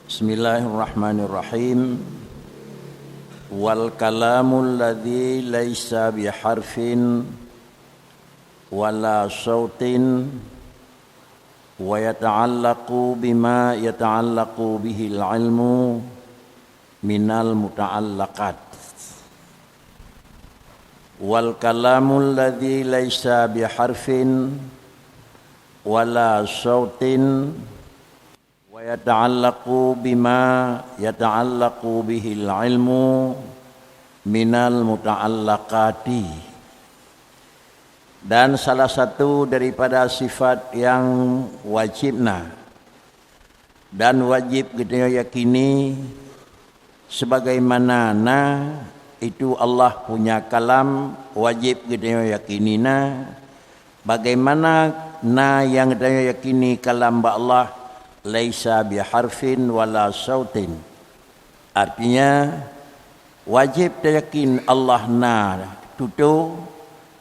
Bismillahirrahmanirrahim. Wal kalamul ladzi laisa biharfin wala sautin wa yata'allaqu bima yata'allaqu bihil ilmu minal muta'allaqat. Wal kalamul ladzi laisa biharfin wala sautin wa yata'allaqu bima yata'allaqu bihil ilmu minal muta'allaqati. Dan salah satu daripada sifat yang wajibna dan wajib kita yakini sebagaimana itu Allah punya kalam, wajib kita yakinina bagaimana yang kita yakini kalam Allah laisa biharfin wala sautin. Artinya wajib yakin Allah tutu,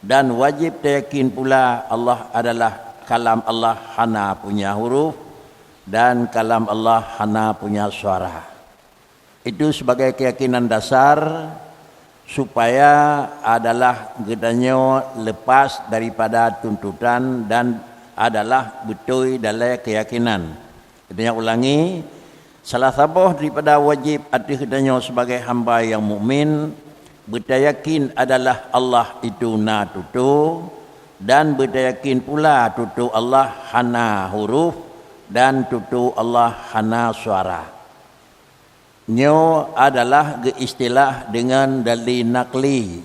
dan wajib yakin pula Allah adalah kalam Allah hana punya huruf dan kalam Allah hana punya suara. Itu sebagai keyakinan dasar supaya adalah gedanya lepas daripada tuntutan dan adalah betul dalam keyakinan. Kita ulangi, salah satu daripada wajib arti kita sebagai hamba yang mukmin beryakin adalah Allah itu tutu, dan beryakin pula tutu Allah hana huruf dan tutu Allah hana suara. Nyo adalah istilah dengan dalil nakli.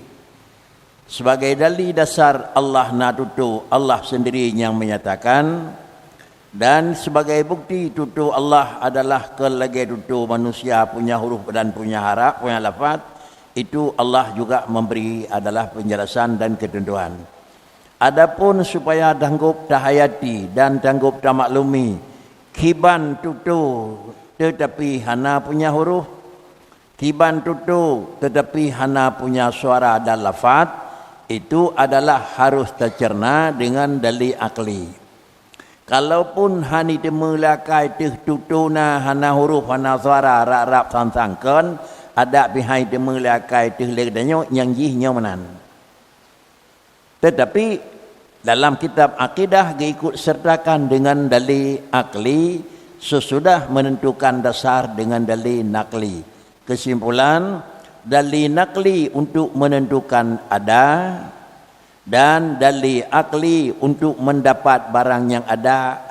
Sebagai dalil dasar Allah tutu, Allah sendiri yang menyatakan. Dan sebagai bukti tutu Allah adalah kelagi tutu manusia punya huruf dan punya harap, punya lafaz. Itu Allah juga memberi adalah penjelasan dan ketentuan. Adapun supaya tanggup tahayati dan tanggup tamaklumi kiban tutu tetapi hana punya huruf, kiban tutu tetapi hana punya suara dan lafaz, itu adalah harus tercerna dengan dalil akli. Kalaupun hani temulakai tutuna hana huruf hana suara rak-rak sang-sangkan ada bihai temulakai legdanyo yang jihnya menan. Tetapi dalam kitab akidah diikut sertakan dengan dalil akli sesudah menentukan dasar dengan dalil nakli. Kesimpulan, dalil nakli untuk menentukan ada dan dalil akli untuk mendapat barang yang ada.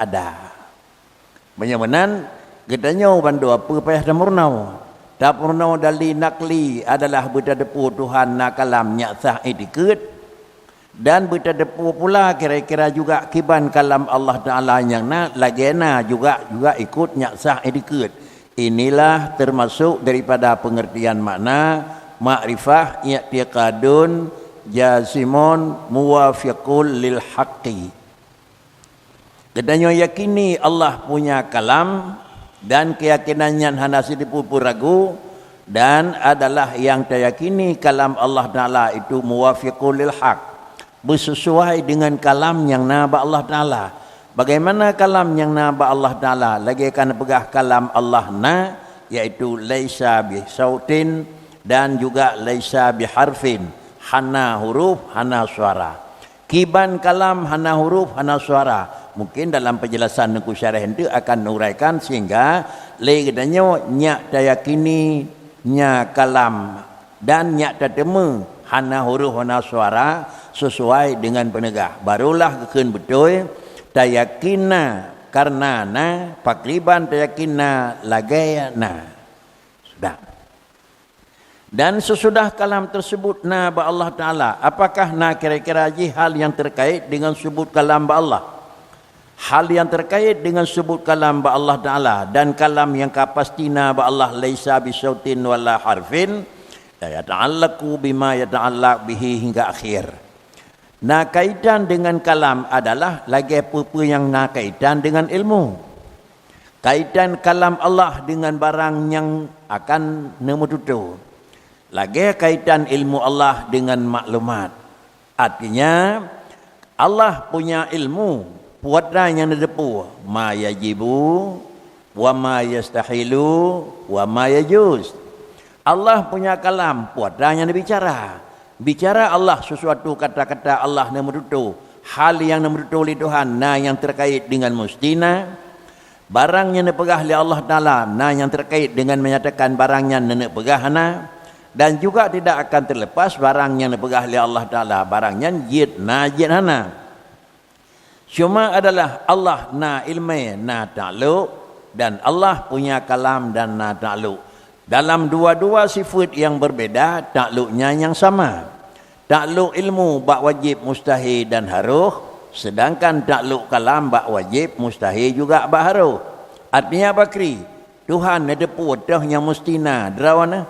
Benar-benar gedanya bandu apa payah damurnau. Dapurnau dalil nakli adalah berdepu Tuhan kalam nyata idikut, dan berdepu pula kira-kira juga kiban kalam Allah Taala yang lagena juga ikut nyata idikut. Inilah termasuk daripada pengertian makna makrifah i'tiqadun jazimun muwafiqul lil haqqi. Kedanya yakini Allah punya kalam dan keyakinannya hana sidipu ragu, dan adalah yang teryakini kalam Allah Taala itu muwafiqul lil haqq, bersesuai dengan kalam yang naba Allah Taala. Bagaimana kalam yang naba Allah Taala? Lagi akan pegah kalam Allah yaitu laisa bi sautin dan juga laisa bi harfin, hana huruf, hana suara. Kiban kalam hana huruf, hana suara. Mungkin dalam penjelasan nengku syarah itu akan uraikan sehingga legedanya nyak dayakini nya kalam dan nyak tatemu hana huruf, hana suara sesuai dengan penegah. Barulah keun betul dayakina karena pakriban dayakina lagayana. Sudah. Dan sesudah kalam tersebut ba Allah Ta'ala, apakah kira-kira hal yang terkait dengan sebut kalam ba Allah? Hal yang terkait dengan sebut kalam ba Allah Ta'ala dan kalam yang kapastina ba Allah laisa bisautin wala harfin yata'allaqu bima yata'allaq bihi hingga akhir. Kaitan dengan kalam adalah lagi apa yang kaitan dengan ilmu. Kaitan kalam Allah dengan barang yang akan nemututu. Lagi kaitan ilmu Allah dengan maklumat. Artinya Allah punya ilmu puatna yang depu ma yajibu wa ma yastahilu wa ma yajuz. Allah punya kalam, puadanya dia bicara Allah sesuatu kata-kata Allah nombor itu, hal yang nombor itu oleh Tuhan, yang terkait dengan mustina, barang yang dipegah oleh Allah Ta'ala, yang terkait dengan menyatakan barang yang dipegah dan juga tidak akan terlepas barang yang dipegah oleh Allah Ta'ala, barang yang jid cuma adalah Allah ilmi ta'luk, dan Allah punya kalam dan ta'luk. Dalam dua-dua sifat yang berbeda, takluknya yang sama. Takluk ilmu bak wajib mustahil dan haruh, sedangkan takluk kalam bak wajib mustahil juga bak haruh. Artinya bakri, Tuhan ada putuh yang mustina derawana.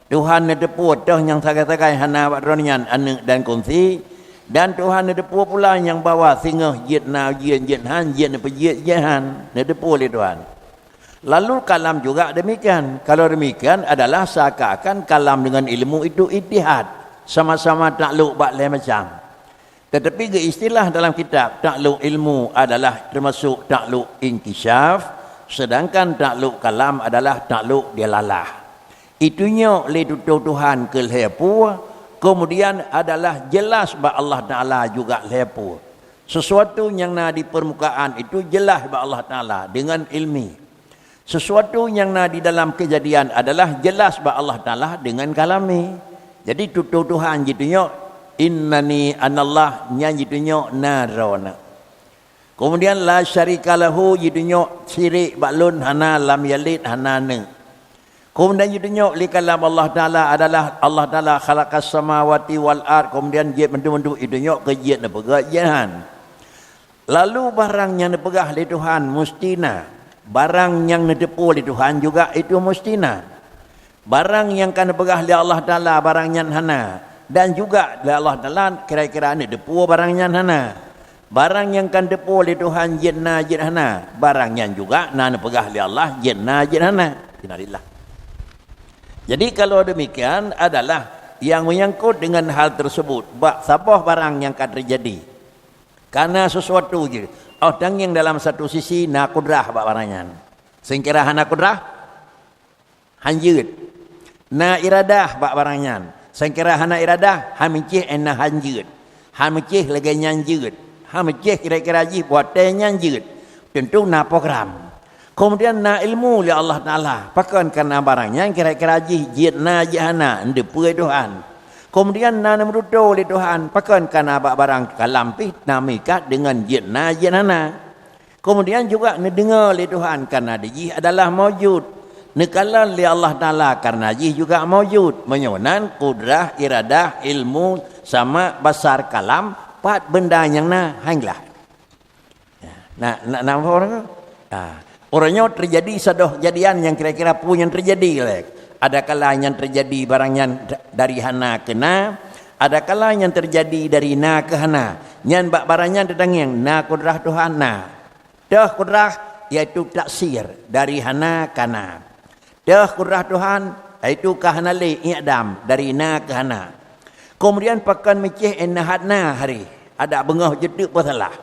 Tuhan ada putuh yang sagai-sagai hana bak ronian anak dan kongsi, dan Tuhan ada pula yang bawa singa jitna jithan jithan ada oleh Tuhan. Lalu kalam juga demikian. Kalau demikian adalah seakan-akan kalam dengan ilmu itu ittihad, sama-sama takluk bak lain macam. Tetapi ke istilah dalam kitab, takluk ilmu adalah termasuk takluk inkishaf, sedangkan takluk kalam adalah takluk dilalah. Itunya oleh Tuhan ke lepu, kemudian adalah jelas bak Allah Ta'ala juga lepu. Sesuatu yang di permukaan itu jelas bak Allah Ta'ala dengan ilmi. Sesuatu yang di dalam kejadian adalah jelas bak Allah Ta'ala dengan kalami. Jadi Tuhan jitunya innani anallah nya jitunya narona. Kemudian la syarikalahu jitunya syirik baklun hana lam yalid hana ne. Kemudian jitunya li kalam Allah Ta'ala adalah Allah Ta'ala khalaqas samawati wal ard. Kemudian jid bentuk-bentuk itunya kejid nepegah. Lalu barang yang nepegah oleh Tuhan mustina. Barang yang nedepu oleh Tuhan juga itu mustina. Barang yang kan dipegah oleh Allah Ta'ala barangnya hana. Dan juga oleh Allah Ta'ala kira-kira nedepu barangnya hana. Barang yang kan depu oleh Tuhan jidna barangnya juga dipegah oleh Allah jidna Innalillah. Jadi kalau demikian adalah yang menyangkut dengan hal tersebut. Sabah barang yang akan terjadi. Karena sesuatu je. Yang dalam satu sisi kudrah bak barangan. Singkira hana kudrah hanjut. Iradah bak barangan. Singkira hana iradah hamicih ena hanjut. Hamicih lagi nyanjut. Hamicih kira-kira ji buat nyanjut. Tentu program. Kemudian ilmu li Allah Ta'ala. Pakan karena barangnya kira-kira ji jidna jahana ndepu Tuhan. Kemudian merudu oleh Tuhan. Pakan karena barang kalampih namikat dengan jidna. Kemudian juga dengar oleh Tuhan karena dia adalah mawjud. Nekalan oleh Allah Ta'ala karena dia juga mawjud. Menyonan kudrah, iradah, ilmu sama basar kalam. Pat benda yang hanglah. Nampak orang tu? Orangnya terjadi sadoh jadian yang kira-kira pun yang terjadi. Ada kala yang terjadi barang yang dari hana ke ada kala yang terjadi dari ke hana. Yang barangnya tentang yang kudrah Tuhan Dah kudrah iaitu taksir dari hana ke Dah kudrah Tuhan iaitu kahana li i'dam dari ke hana. Kemudian pakan mecih hadna hari. Ada bengah jeduk pun salah.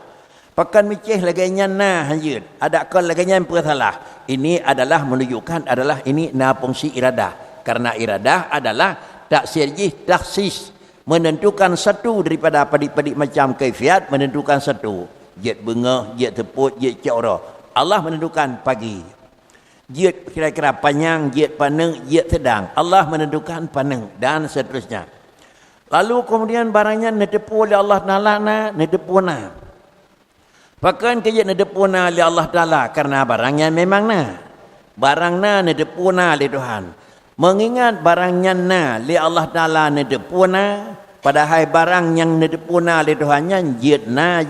Pakan mecih laganya hanjut. Ada kal laganya pun salah. Ini adalah menunjukkan adalah ini fungsi iradah. Karena iradah adalah taksirjih taksis. Menentukan satu daripada padik-padik macam kaifiat. Menentukan satu. Jid bengah, jid teput, jid cakra. Allah menentukan pagi. Jid kira-kira panjang, jid paneng, jid sedang. Allah menentukan paneng dan seterusnya. Lalu kemudian barangnya nedepu oleh Allah Ta'ala nedepu Pakan kerja nedepuna oleh Allah Ta'ala karena barangnya memang barangnya nedepuna oleh Tuhan. Mengingat barangnya oleh Allah Ta'ala nedepuna, padahal barang yang nedepuna oleh Tuhannya jidna.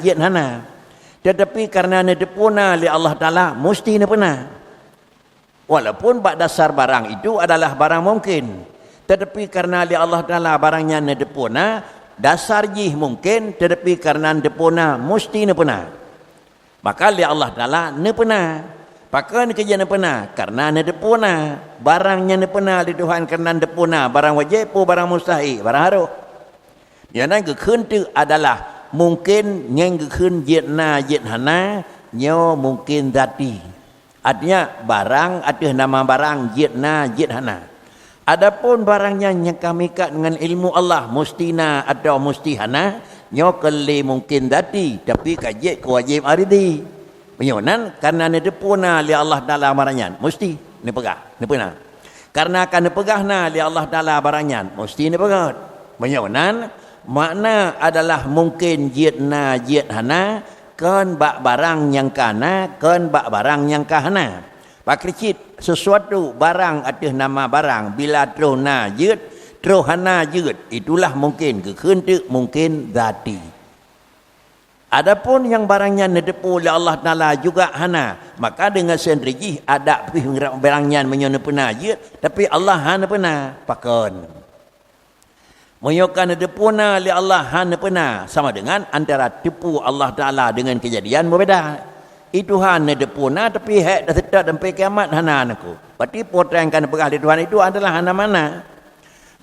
Tetapi karena nedepuna oleh Allah Ta'ala mesti nepuna. Walaupun bak dasar barang itu adalah barang mungkin. Tetapi karena oleh Allah Ta'ala barangnya nedepuna, dasar jih mungkin, tetapi karena nedepuna mesti nepuna. Maka li Allah Ta'ala nepena. Pakai kerja nepena. Karena nepena. Barangnya nepena di Tuhan karena nepena. Barang wajib pun barang mustahil. Barang haruh. Yang kekun itu adalah mungkin yang kekun jidna jidhana. Nyo mungkin dati. Artinya barang ada nama barang jidna jidhana. Adapun barangnya yang kami ikat dengan ilmu Allah mustina atau mustihana nyo kali mungkin dati tapi kajit kewajib aridi. Menyonan karena ni depuna li Allah Taala barangnya mesti ni pegah ni pernah. Karena akan dipegah na li Allah Taala barangnya mesti ni pegah. Menyonan makna adalah mungkin jidna jidhana kan bak barang yang kana kan bak barang yang kahana. Pak kricit sesuatu barang ada nama barang bila terona jid terohana jid itulah mungkin kekentuk mungkin zati. Adapun yang barangnya nedepu oleh Allah Taala juga hana maka dengan sendiri ada barangnya menyona pernah jid tapi Allah hana pernah pakon. Menyokan depuna li Allah hana pernah sama dengan antara tipu Allah Taala dengan kejadian berbeza. Itu hana depuna tapi hak dah tetap sampai kiamat hana aku. Berarti potong kan pegah di Tuhan itu adalah hana mana?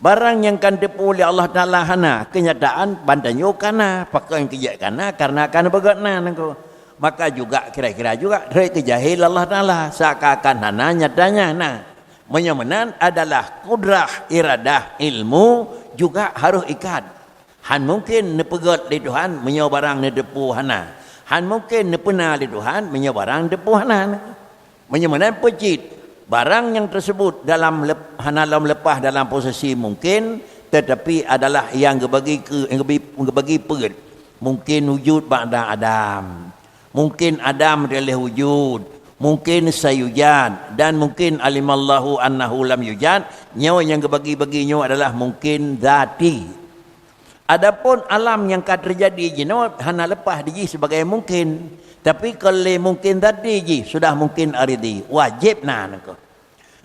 Barang yang kan tipu li Allah Taala hana kenyataan bandanyo kana pakai kejadian kana karena kan begatna aku. Maka juga kira-kira juga dari kejahil Allah Taala seakan hana nyatanya nah. Menyamanan adalah kudrah iradah ilmu juga harus ikat. Han mungkin ne pegat di Tuhan menyo barang ne depu hana. Han mungkin ne pernah di Tuhan menyo barang depu hana. Menyamanan pecit barang yang tersebut dalam dalam lepas dalam posisi mungkin tetapi adalah yang bagi pegat. Mungkin wujud ba'da Adam. Mungkin Adam adalah wujud. Mungkin sayujad dan mungkin alimallahu annahu lam yujad nyawa yang bagi-baginya adalah mungkin zati. Adapun alam yang akan terjadi jenau hana lepas di sebagai mungkin tapi kalau mungkin tadi ji sudah mungkin aridi wajib nak.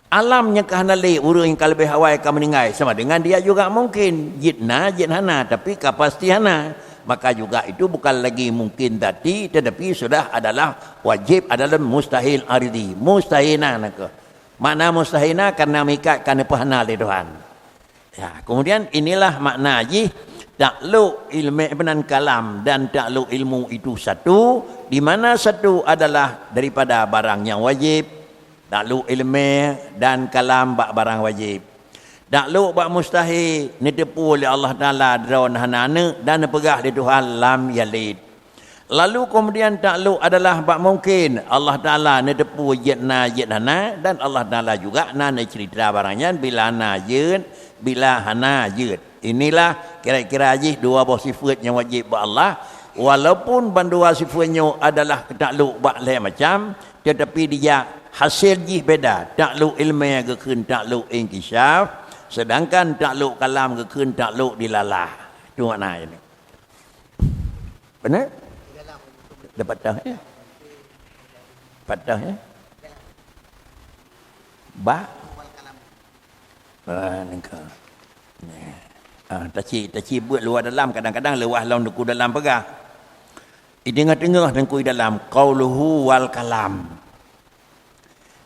Alam yang kahana le urang yang kalbe hawai ka meninggai sama dengan dia juga mungkin jidna jidhana tapi kapasti hana. Maka juga itu bukan lagi mungkin tadi tetapi sudah adalah wajib adalah mustahil aridi mustahina nak. Makna mustahina karena mengikatkan pahana oleh Tuhan. Ya, kemudian inilah makna haji takluk ilmu ibnan kalam dan takluk ilmu itu satu di mana satu adalah daripada barang yang wajib takluk ilmu dan kalam barang wajib. Takluk bak mustahil ni tepu oleh Allah Taala drawn hanana dan pegah di Tuhan lam yalid. Lalu kemudian takluk adalah bak mungkin Allah Taala ni tepu jidna jidhana dan Allah Taala juga nana cerita barangnya bila najid bila hana jid. Inilah kira-kira aja dua buah sifat yang wajib bak Allah walaupun bandua sifatnya adalah takluk bak lain macam tetapi dia hasil jih beda. Takluk ilmiah keun takluk inkishaf sedangkan takluk kalam keun takluk dilalah. Itu makna ini. Benar? Dapat tahu ya? Patah ya? Ba? Nengka. Taci buat luar dalam kadang-kadang lewah lawan duku dalam pegah. I tengah-tengah dengkui dalam qauluhu wal kalam.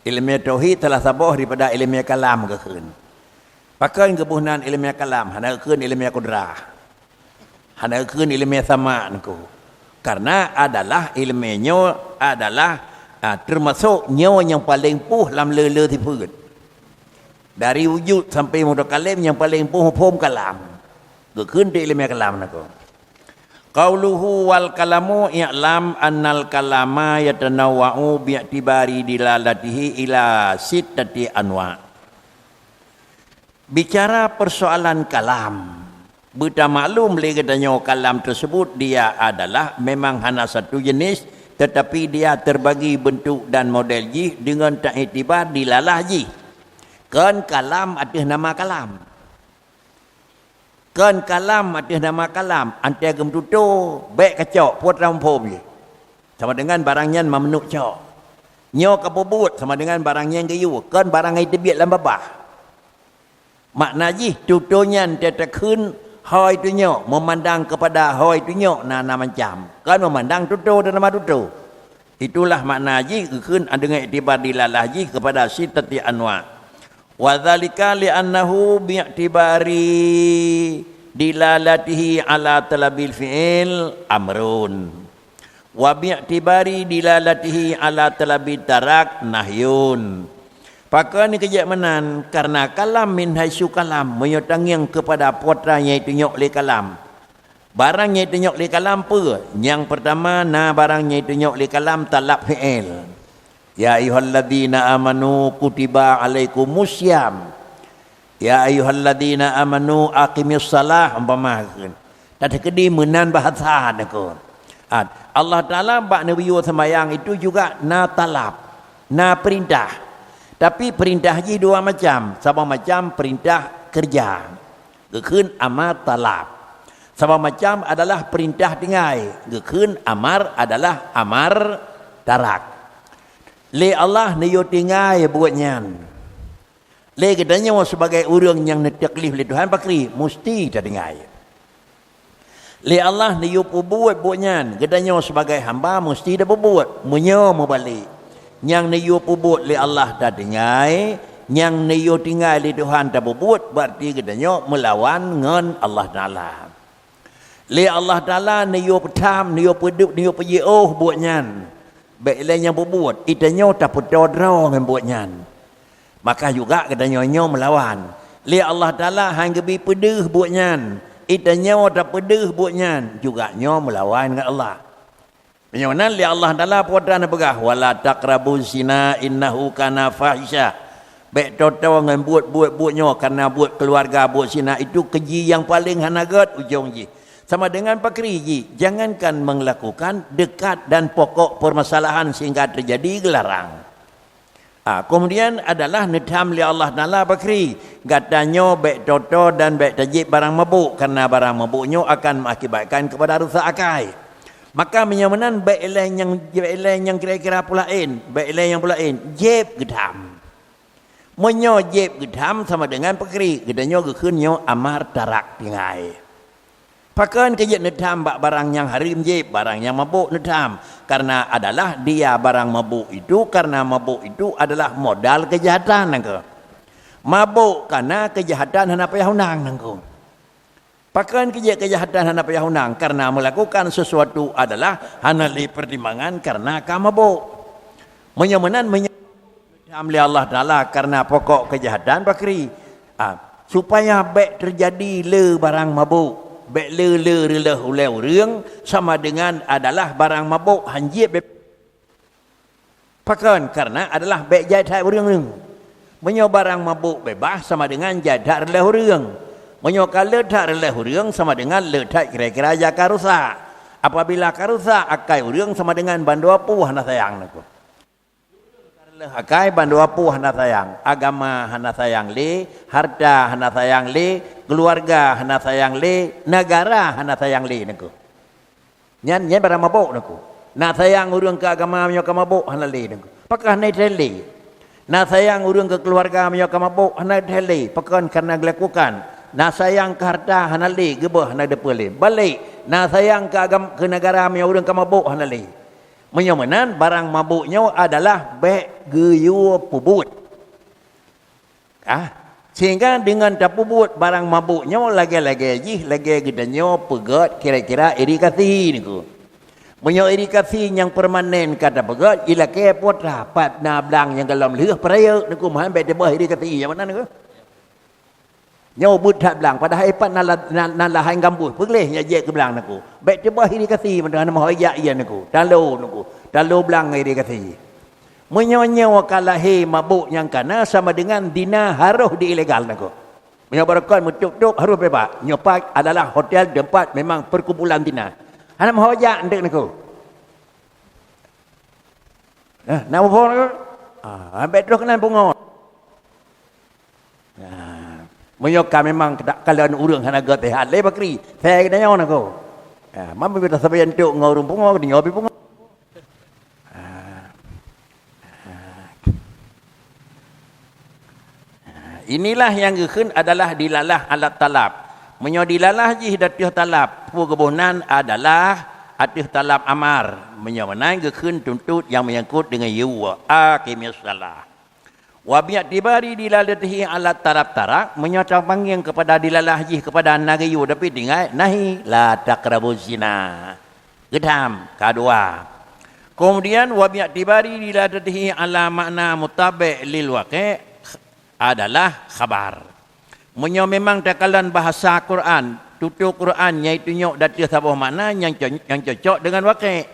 Ilmu tauhid telah sabah daripada ilmu kalam keun. Pakai kebunan ilmu kalam, hana keun ilmu kudrah. Hana keun ilmu sama nku. Karena adalah ilmunya adalah termasuk nyawa yang paling puh dalam lele tiput. Dari wujud sampai mudah kalim yang paling puh pom kalam. Keun di ilmu kalam nku. Qauluhu wal kalamu i'lam annal kalama yatanawwa'u bi'tibari dilalatihi ila sittati anwa'. Bicara persoalan kalam, berita maklum boleh katanya kalam tersebut dia adalah memang hanya satu jenis tetapi dia terbagi bentuk dan model ji dengan tak iktibar dilalah ji. Kan kalam ada nama kalam. Kan kalam ada nama kalam. Antai gem tutu, baik kacok, puat rampom je. Sama dengan barangnya memenuk cok. Nyo kapobut sama dengan barangnya yang kayu. Kan barang yang terbiak dalam babah. Makna ji tutunya tetekun hoi tunyo memandang kepada hoi tunyo nana macam kan memandang tutu dan nama tutu itulah makna ji kekun dengan iktibar dilalah ji kepada sitati anwa wa dzalika li annahu bi'tibari dilalatihi ala talabil fi'il amrun Wa bi'tibari dilalatihi ala talabi tarak nahyun. Pakar ni kejap menan karena kalam min haitsu kalam menyotang kepada putranya itu nyok le kalam. Barangnya itu nyok le kalam apa? Yang pertama barangnya itu nyok le kalam talab fi'il. Ya ayyuhalladzina amanu kutiba alaikumusiyam. Ya ayyuhalladzina amanu aqimis salah umpama. Tadi kedi menan bahasa nak. Allah Ta'ala bak Nabi sembahyang itu juga talab, perintah. Tapi perintah je dua macam. Sama macam perintah kerja. Gekun amar talab. Sama macam adalah perintah tinggai. Gekun amar adalah amar tarak. Le Allah ni yo tinggai buatnya. Le katanya sebagai orang yang netaklif le Tuhan pakri mesti tak tinggai. Le Allah ni yo buat buatnya. Katanya sebagai hamba mesti dah buat. Munyo mau balik. Yang ni yo buat le Allah dah tinggai, yang ni yo tinggal le Tuhan dah buat berarti katanya melawan dengan Allah Taala. Le Allah Taala ni yo petam, ni yo peduk, ni yo pejeuh buatnya. Baik le yang buat, itanya tak pedodro dengan buatnya. Maka juga katanya nyo melawan. Le Allah Taala hang gebi pedeh buatnya. Itanya tak pedeh buatnya juga nyo melawan dengan Allah. Menyana li Allah Taala puatan begah wala taqrabu zina innahu kana fahisha. Baik toto dengan buatnya karena buat keluarga buat zina itu keji yang paling hanagat ujung ji. Sama dengan pakri ji, jangankan melakukan dekat dan pokok permasalahan sehingga terjadi gelarang. Kemudian adalah nitham li Allah Taala pakri katanya baik toto dan baik tajib barang mabuk karena barang mabuknya akan mengakibatkan kepada rusak akal. Maka menyamanan baik yang kira-kira pulain, baik yang pulain jeb gedam. Menyo jeb gedam sama dengan pakri, gedanya gekunyo amar tarak tinggai. Pakan kejat nedam barang yang harim jeb, barang yang mabuk nedam karena adalah dia barang mabuk itu karena mabuk itu adalah modal kejahatan nangko. Mabuk karena kejahatan hana payah unang nangko. Pakan kejahatan hana payah unang karena melakukan sesuatu adalah hana li pertimbangan karena kamabuk. Menyamanan menyamli Allah Taala karena pokok kejahatan pakri. Supaya baik terjadi le barang mabuk. Baik le uleu reung sama dengan adalah barang mabuk hanjib. Pakan karena adalah baik jahat reung. Menyo barang mabuk bebas sama dengan jahat uleu reung. Menyokal letak releh huriang sama dengan letak kira-kira jaka rusak. Apabila karusak akai huriang sama dengan bandu apu hana sayang naku. Akai bandu apu hana sayang. Agama hana sayang le, harta hana sayang le, keluarga hana sayang le, negara hana sayang le naku. Nyan barang mabuk naku. Na sayang huriang ke agama menyokal mabuk hana le naku. Pakah naik le. Na sayang huriang ke keluarga menyokal mabuk hana le. Pakah karena dilakukan. Na sayang ke harta hanali gebah hana depele balik na sayang ke agama ke negara yang urang ka mabuk hanali menyamanan barang mabuknya adalah baik geyu pubut sehingga dengan tak pubut barang mabuknya lagi-lagi ji lagi gedanya pegat kira-kira irikasi niku menyo irikasi yang permanen kata pegat ila ke potra pat na blang yang dalam leuh peraya niku mahan baik debah irikasi yang mana niku nyawa budak belang pada haipat nalahan gambus perleh nyajek ke belang naku baik tebah ini kasih dengan nama hoyak iya naku dalu belang ini kasih menyawa kalahi mabuk yang kana sama dengan dina haruh di ilegal naku menyawa barakon mencuk-cuk haruh bebas nyopak adalah hotel tempat memang perkumpulan dina hana hoyak ndek naku nama pun naku baik terus kenan pungut Menyoka memang kalian urang hana gat hat le bakri. Saya kena nyawa nako. Mampu kita sampai entuk ngurung pungo di ngopi pungo. Inilah yang gekeun adalah dilalah alat talab. Menyo dilalah ji datuh talab. Pu kebonan adalah atuh talab amar. Menyo menang gekeun tuntut yang menyangkut dengan yuwa aqimis salah. Wabiat dibari dilalatihi alat taraf-taraf menyocok panggil kepada dilalahji kepada nagayu tapi tinggal nahi la taqrabu zina. Gedam kedua. Kemudian wa bi'tibari diladatihi ala makna mutabi' lil waqi' adalah khabar. Menyo memang takalan bahasa Quran, tutur Quran iaitu nyok dati sabah makna yang cocok dengan waqi'.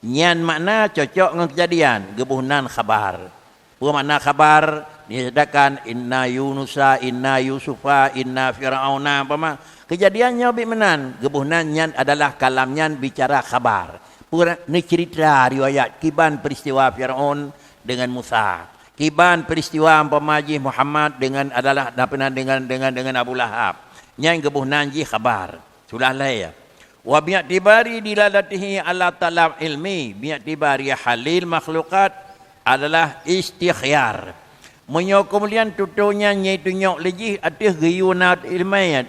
Nyan makna cocok dengan kejadian, gebuhnan khabar. Apa makna khabar? Disediakan inna Yunusa, inna Yusufa, inna Fir'auna, apa mak? Kejadiannya bimenan, gebuhnan nyan adalah kalam nyan bicara khabar. Pura ni cerita riwayat kiban peristiwa Fir'aun dengan Musa. Kiban peristiwa pemaji Muhammad dengan adalah dengan Abu Lahab. Nyan gebuhnan ji khabar. Sudah lah ya. Wa bi'tibari dilalatihi ala talab ilmi, bi'tibari halil makhlukat adalah istikhyar. Menyo kemudian tuturnya iaitu nyok lejih atas gayunat ilmiah.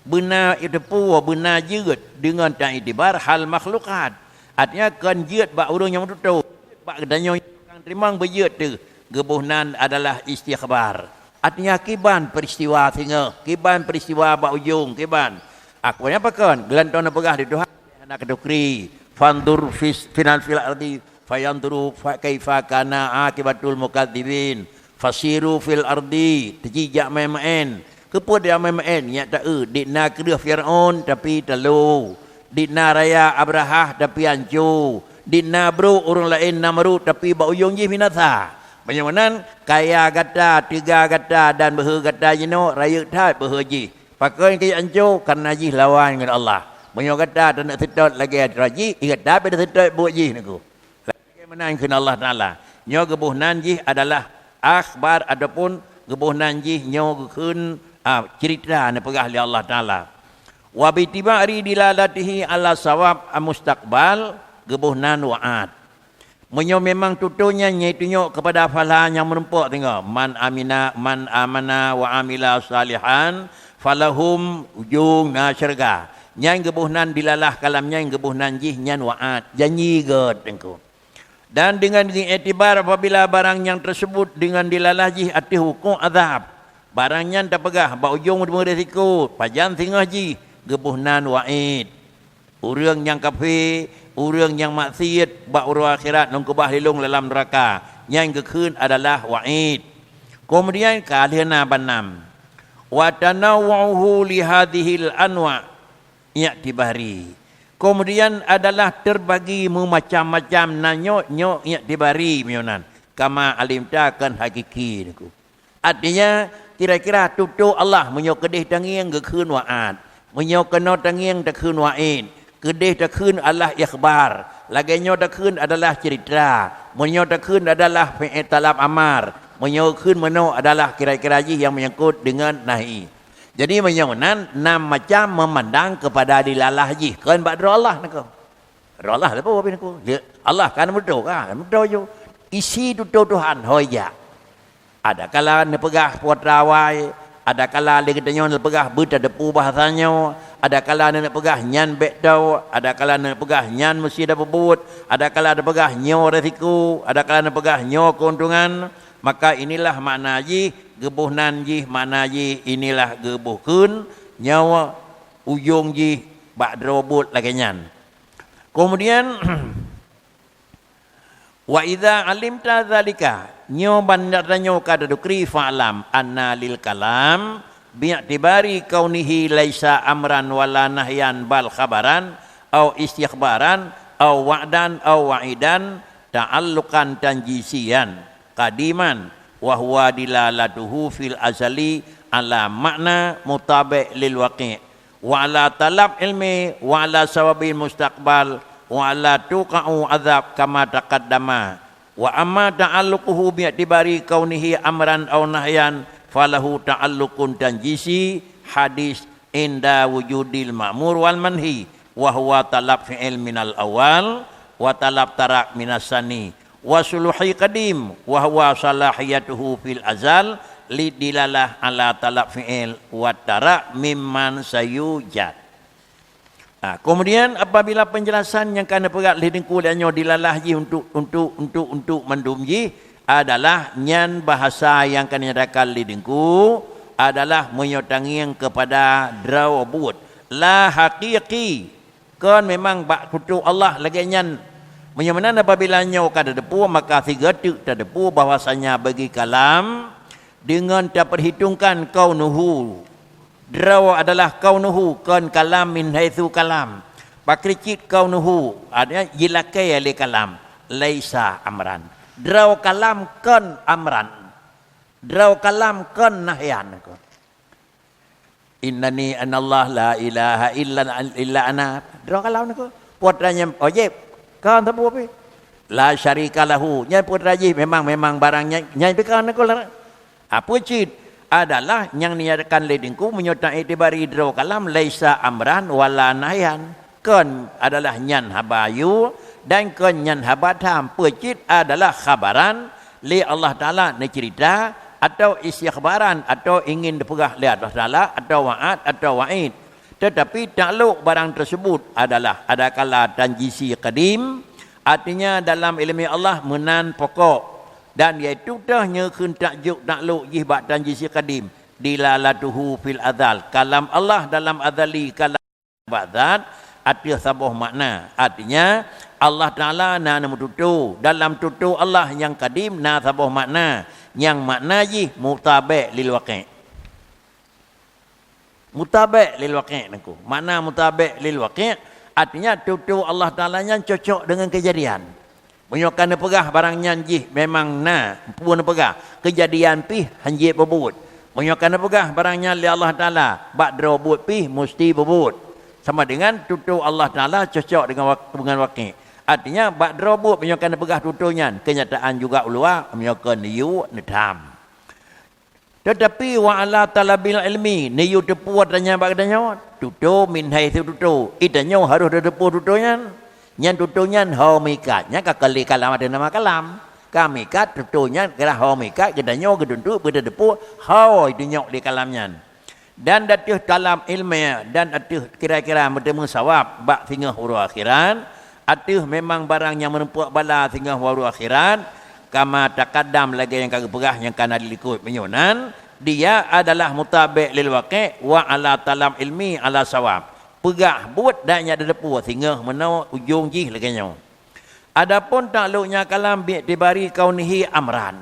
Benar itu pun benar jeut dengan tak itibar hal makhlukat. Artinya kan jeut bak urang yang tutur. Bak danyo yang terima berjeut tu. Gebuhnan adalah istikhbar. Artinya kiban peristiwa singa, kiban peristiwa bak ujung, kiban. Aku apa kan? Gelantona pegah di Tuhan anak kedukri. Fandur final fil ardi fayanduru kaifa kana akibatul mukadzibin. Fasiru fil ardi tejijak main-main. Kepo dia main-main nya tak dikna kedua Firaun tapi telu. Dikna raya Abrahah tapi hancur. Dikna bro orang lain Namrud tapi bak ujung je binasa. Bagaimana kaya gata, tiga gata dan behe gata jeno raya tak behe je. Pakai kaya hancur karena je lawan dengan Allah. Banyak gata tak nak sedot lagi raji, ingat dah pada sedot buat je naku. Lagi menang kena Allah Taala. Nyo gebuhnan je adalah akhbar ataupun gebuhnan je nyo keun cerita na pegah li Allah Taala. Wa bi tibari dilalatihi ala sawab mustaqbal gebuhnan wa'ad. Menyo memang tuturnya iaitu nyok kepada falah yang merempuk tengok man amana wa amila salihan falahum ujung na syurga. Nyai gebuhnan dilalah kalam nyai gebuhnan jih nyan wa'ad janji god tengko. Dan dengan itibar apabila barang yang tersebut dengan dilalah jih ati hukum azab. Barangnya tak pegah, bak ujung berisiko, pajan singgah ji, gebuhnan wa'id. Orang yang kafir, orang yang maksiat, bak urang akhirat, nongkubah lilung dalam neraka. Yang kekun adalah wa'id. Kemudian kaliana banam. Wa tanawwuhu li hadhil anwa' i'tibari. Kemudian adalah terbagi macam-macam nanyo i'tibari mionan. Kama alimta kan hakiki niku. Artinya kira-kira tutur Allah menyok kedih tangiang gekun wa'ad. Menyok kena tangiang takun wa'id. Kedih takun Allah ikhbar. Laganya takun adalah cerita. Menyok takun adalah fi'il talab amar. Menyok kun meno adalah kira-kira yang menyangkut dengan nahi. Jadi menyonan enam macam memandang kepada dilalah ji. Kan bak Allah nak. Allah apa apa nak. Allah kan betul kan? Betul jo. Isi tutur Tuhan hoya. Ada kala ne pegah potrawai, ada kala le ketanyo ne pegah berta depu bahasanya, ada kala ne pegah nyan bek tau, ada kala ne pegah nyan mesti ada bebut, ada kala ne pegah nyo resiko, ada kala ne pegah nyo keuntungan. Maka inilah makna ji gebuhnan ji makna ji inilah gebuhkeun nyawa ujung ji bak robot lagi nyan. Kemudian wa idza alimta zalika nyo bandar nyo kada dukri fa'lam anna lil kalam bi'tibari kaunihi laisa amran wala nahyan bal khabaran au istikhbaran au wa'dan au wa'idan ta'alluqan tanjisian qadiman wa huwa dilalatuhu fil azali ala makna mutabi' lil waqi' wa ala talab ilmi wa ala sawabil mustaqbal wa ala tuqa'u azab kama taqaddama. Wa amma ta'alluquhu bi'tibari kaunihi amran aw nahyan falahu ta'alluqun tanjisi hadis inda wujudil ma'mur wal manhi wa huwa talab fi'il minal awal wa talab tarak minas sani wa suluhi qadim wa huwa salahiyatuhu fil azal lidilalah ala talab fi'il wa tarak mimman sayujad. Kemudian apabila penjelasan yang kena perat lidingku dan nyo dilalah ji untuk mendumji adalah nyan bahasa yang kena nyatakan lidingku adalah menyotangi kepada drawabut la haqiqi kan memang bak kutu Allah lagi nyan menyamanan apabila nyo kada depu maka tiga tu terdepu bahwasanya bagi kalam dengan tak perhitungkan kaunuhu draw adalah kaunuhu kan kalam min haitsu kalam bakricit kaunuhu artinya jilakai ali kalam laisa amran draw kalam kan amran draw kalam kan nahyan innani anallah la ilaha illa ana draw kalam nako putranya ojek kan tapu api la syarika lahu nya putraji memang barangnya nya bekan nako apa cit adalah yang niatkan ledingku menyertai itibari draw kalam laisa amran wala nahyan kan adalah nyan habayu dan kan nyan habatam pecit adalah khabaran li Allah Taala ni cerita atau isi khabaran atau ingin dipegah li Allah Taala atau wa'ad atau wa'id tetapi takluk barang tersebut adalah ada kala tanjisi qadim artinya dalam ilmu Allah menan pokok dan iaitu dah nyekun takjuk takluk jih bak tanjisi qadim dilalatuhu fil azal kalam Allah dalam azali kalam ba'dat arti sabuh makna artinya Allah Taala na mututu dalam tutu Allah yang qadim na sabuh makna yang makna jih mutabi' lil waqi' mutabi' lil waqi' naku makna mutabi' lil waqi' artinya tutu Allah Taala yang cocok dengan kejadian menyokan pegah barangnya jih memang na pun pegah kejadian pi hanji bebut menyokan pegah barangnya li Allah Taala bak dro but pi mesti bebut sama dengan tutu Allah Taala cocok dengan waqi' artinya bak dro but menyokan pegah tutunya kenyataan juga ulua menyokan yu nedam tetapi wa ala talabil ilmi niyu tepu adanya bagdanya tutu min haitsu tutu idanyo harus depu tutunya nyan tutunya haumikat nya kakali kalam ada nama kalam kami kat tutunya kira haumikat gedanyo geduntu beda depu hau idanyo di kalamnya dan datuh dalam ilmu dan atuh kira-kira bertemu sawab bak singgah huru akhiran atuh memang barang yang menempuh bala singgah huru akhiran kama taqaddam lagi yang kagak pegah yang kana dilikut menyunan dia adalah mutabi' lil waqi' wa ala talam ilmi ala sawab pegah buat dan nya depu sehingga menau ujung jih laganya adapun takluknya kalam bi tibari kaunihi amran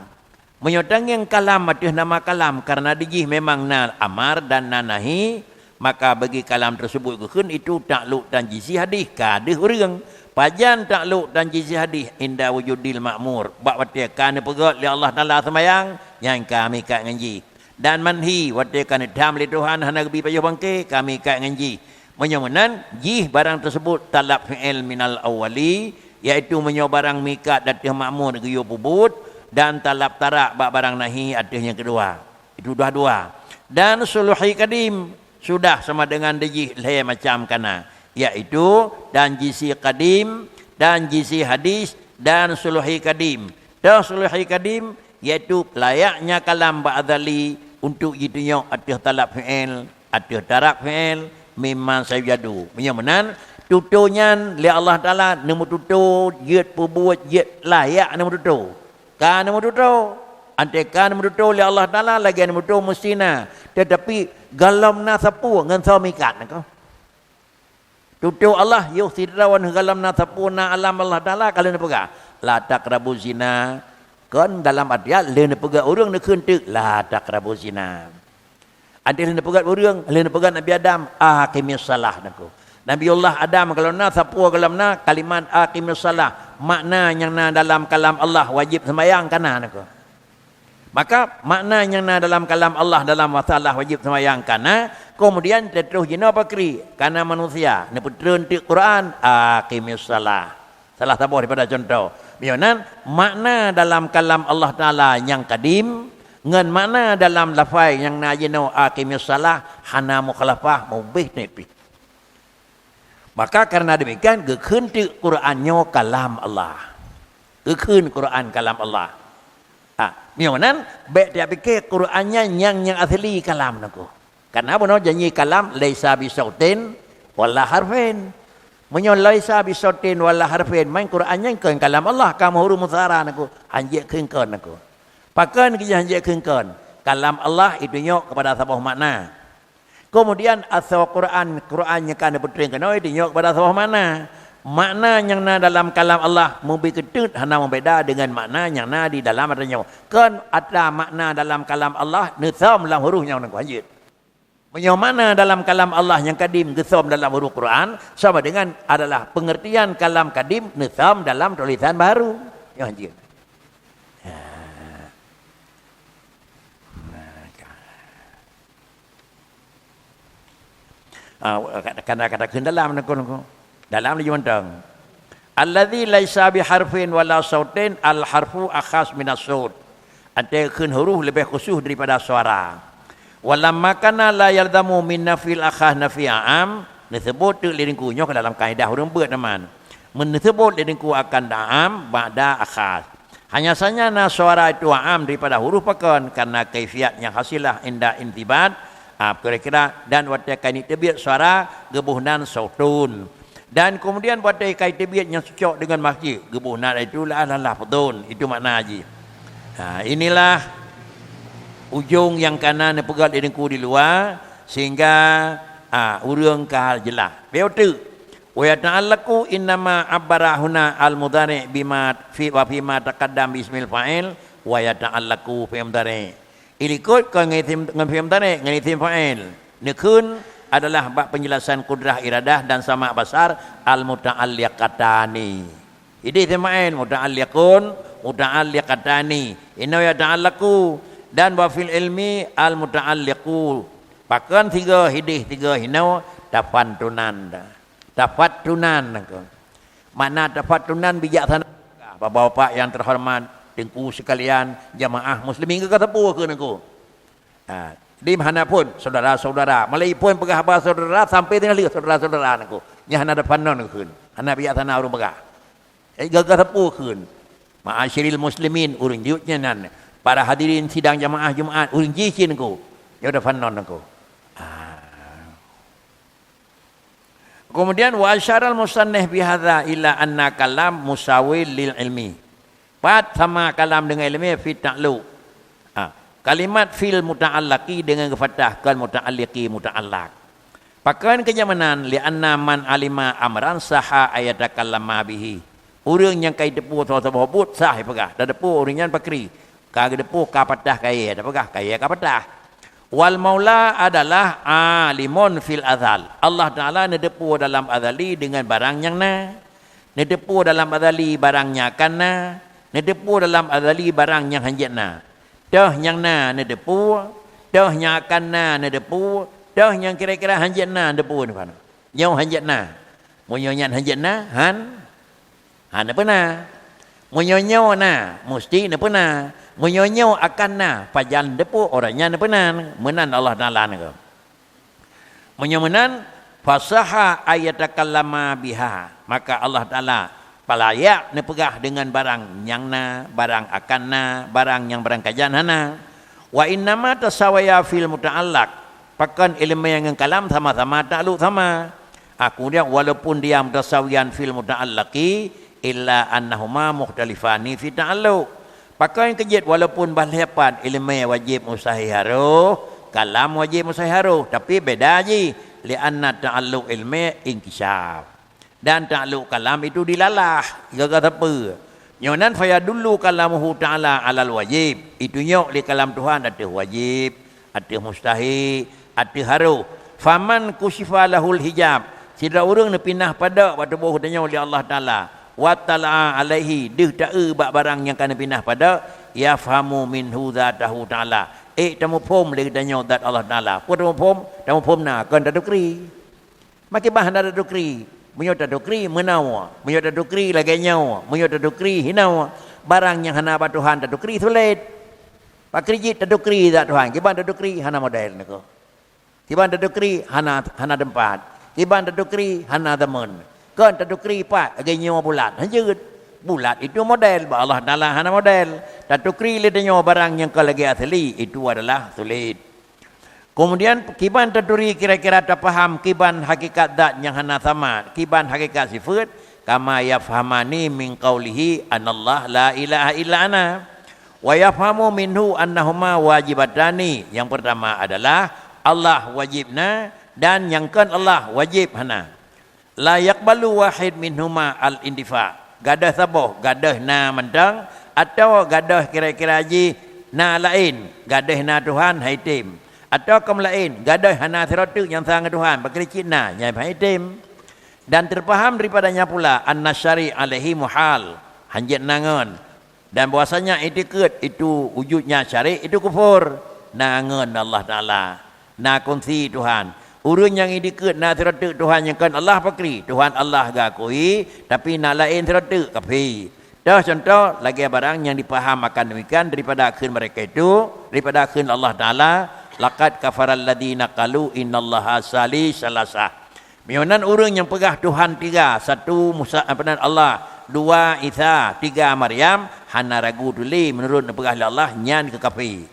menyotang kalam atuh nama kalam karena dijih memang na amar dan na nahi maka bagi kalam tersebut keun itu takluk dan jisi hadis kadeh urang pajan takluk dan jisi hadis inda wujudil makmur bak watikan pegot li Allah Taala semayang yang kami kat ngaji dan manhi watikan dam li Tuhan hana bi payah bangke kami kat ngaji menyamanan jih barang tersebut talab fi'il minal awwali iaitu menyo barang mikat datih makmur geyo pubut dan talab tarak bak barang nahi atih yang kedua itu dua-dua dan suluhi kadim sudah sama dengan dejih le macam kana iaitu dan jisi qadim dan jisi hadis dan suluhi kadim dan suluhi kadim iaitu layaknya kalam ba'dali untuk jitunyo atih talab fi'il atih tarak fi'il memang saya jadu menyamanan tutunya li Allah Taala nemu tutu jet perbuat jet layak nemu tutu kan nemu tutu antekan nemu tutu li Allah Taala lagi nemu tutu mustina tetapi galam na sapu ngan saumikat nako tutu Allah yusidrawan galam na sapu na alam Allah Taala kalau nak pegah la taqrabu zina kan dalam artian le nak pegah urang nak kentek la taqrabu zina ada yang pegat orang, ada yang pegat Nabi Adam, aqimis salah naku. Nabi Allah Adam kalau na sapu kalam na kalimat aqimis salah, makna yang na dalam kalam Allah wajib sembahyang kana naku. Maka makna yang na dalam kalam Allah dalam masalah wajib sembahyang kana, kemudian terus jina pakri kana manusia, ne putreun ti Quran aqimis salah. Salah tabuh daripada contoh. Bianan makna dalam kalam Allah Taala yang kadim ngan mana dalam lafaz yang najino aqimis salah hana mukhalafah mubih nepi maka karena demikian gekeun ti Qur'annya kalam Allah gekeun Quran kalam Allah mieunan be dia pikir Qur'annya yang asli kalam naku karena bono janji kalam laisa bisautin wala harfin menyo laisa bisautin wala harfin main Qur'annya keun kalam Allah kamu huruf mutsara naku anjek keun naku pakan kita hanjak kengkon kalam Allah itu nyok kepada sabah makna Kemudian asal Qurannya kan bertering kena dinyok pada asal mana? Makna yang na dalam kalam Allah membi ketut hana membeda dengan makna yang na di dalam adanya. Kan ada makna dalam kalam Allah nizam dalam huruf yang nak wajib. Yang mana dalam kalam Allah yang kadim nizam dalam huruf Quran sama dengan adalah pengertian kalam kadim nizam dalam tulisan baru yang wajib. Kata-kata dalam dalam ni juntang allazi laisa biharfin wala sautin al harfu akhas min as-saut ada kun huruf lebih khusus daripada suara walamma kana la yalzamu min nafil akhas nafi'am disebut tu lirinku nyo dalam kaedah urang beut teman menyebut lirinku akan da'am ba'da akhas hanya saja na suara itu am daripada huruf pakon karena kaifiat yang hasilah inda intibat kira-kira dan watakan tabiat suara gebuhnan sautun. Dan kemudian buat kait tabiat yang cocok dengan masjid. Gebuhnan itulah adalah fadun. Itu makna haji. Inilah ujung yang kanan yang pegal idengku di luar. Sehingga urang kahal jelas. Beotu. Wa yata'allaku innama abbarahuna al-mudhari' bima fi wa fima taqaddam bismil fa'il wa yata'allaku fi mudhari'. Ilikut kau ngitim mudhari' ngitim fa'il. Nekun adalah bab penjelasan kudrah iradah dan sama basar al-muta'alliqatani. Ini temain muta'alliqun, muta'alliqatani. Inna yata'allaku dan wa fil ilmi al-muta'alliqu. Pakan tiga hidih tiga hinau tafantunan. Tafattunan. Mana tafattunan bijaksana. Bapak-bapak yang terhormat, tengku sekalian, jamaah muslimin ke tepu ke nengku. Di mana pun saudara-saudara, Malaypun pegah apa saudara sampai dengan lihat saudara-saudara aku. Nya hana ada panon keun. Hana biak tanah urang pegah. Gagah tepu keun. Ma'asyiril muslimin urang diutnya nan. Para hadirin sidang jamaah Jumaat urang jicin aku. Ya udah panon aku. Kemudian wa asyaral musannif bihadza ila anna kalam musawil lil ilmi. Pat sama kalam dengan ilmi fi ta'luq. Kalimat fil muta'allaqi dengan kefathah kan muta'alliqi muta'allaq. Pakan kenyamanan li'anna man alima amran saha ayatakallama bihi. Urang yang kai depu atau sebut sah pegah. Da depu urang yang pakri. Ka depu ka patah kai da pegah kai ka patah. Wal maula adalah alimun fil azal. Allah Taala nedepu dalam azali dengan barang yang na. Nedepu dalam azali barangnya kana. Nedepu dalam azali barang yang hanjatna. Dah yang na depu, dah yang akan na depu, dah yang kira-kira hanjat na depu ni mana? Nyau hanjat na, munyonya hanjat na, han apa na? Munyonyau na, mesti apa na? Munyonyau akan na, pajan depu orangnya apa na? Menan Allah Taala ni ko. Munyomenan fasaha ayatakallama biha, maka Allah Taala palayak nepegah dengan barang yang na, barang akan na, barang yang barang kajan hana. Wa innama tasawaya fil muta'allaq. Pakan ilmu yang kalam sama-sama ta'luq sama. Kemudian walaupun dia mutasawiyan fil muta'allaqi illa annahuma mukhtalifani fi ta'alluq. Pakan kejit walaupun bahlepan ilmu wajib musahiharuh, kalam wajib musahiharuh, tapi beda je li anna ta'alluq ilmi inkishaf. Dan ta'luq kalam itu dilalah gagal apa nyonan faya dulu kalamuhu ta'ala alal wajib itu nyok di kalam Tuhan ada wajib ada mustahil ada haru faman kusifa lahul hijab sida urang ne pinah pada pada boh danya oleh Allah Taala wa ta'ala alaihi dih ta'e bak barang yang kana pinah pada ya fahamu minhu zatahu ta'ala tamu pom le danya zat Allah Taala tamu pom na kan dadukri maki bahan dadukri menyota dukri menawa menyota dukri lagi nyawa menyota dukri hinawa barang yang hana ba Tuhan dukri sulit pakrijit dukri dak Tuhan kiban dukri hana model niko kiban dukri hana tempat kiban dukri hana teman kan dukri pak lagi nyawa bulat hanjeut bulat itu model ba Allah Taala hana model dukri le nyawa barang yang kalau lagi asli itu adalah sulit. Kemudian kiban terduri kira-kira terpaham kiban hakikat dat yang hana sama, kiban hakikat sifat kama yafhamani min qawlihi anallah la ilaha illa ana wa yafhamu minhu annahuma wajibatani. Yang pertama adalah Allah wajibna dan yang kan Allah wajib hana. La yaqbalu wahid minhuma al-indifa. Gadah saboh, gadah na mandang atau gadah kira-kira haji na lain, gadah na Tuhan haitim. Atau kaum lain, gadah hana siratu yang sang Tuhan, berkericit na nyai haitim. Dan terpaham daripadanya pula an-nasyari alaihi muhal, hanjat nangan. Dan bahwasanya itikad itu wujudnya syari itu kufur. Nangan Allah Taala, na kongsi Tuhan. Urun yang itikad na siratu Tuhan yang kan Allah pakri, Tuhan Allah gakui, tapi na lain siratu kafi. Dah contoh lagi barang yang dipaham akan demikian daripada akhir mereka itu, daripada akhir Allah Taala, laqad kafaral ladina qalu innallaha salasah. Mionan urang yang pegah Tuhan tiga, satu Musa Allah, dua Isa, tiga Maryam, hana ragu tuli menurut pegah Allah nyan ke kafi.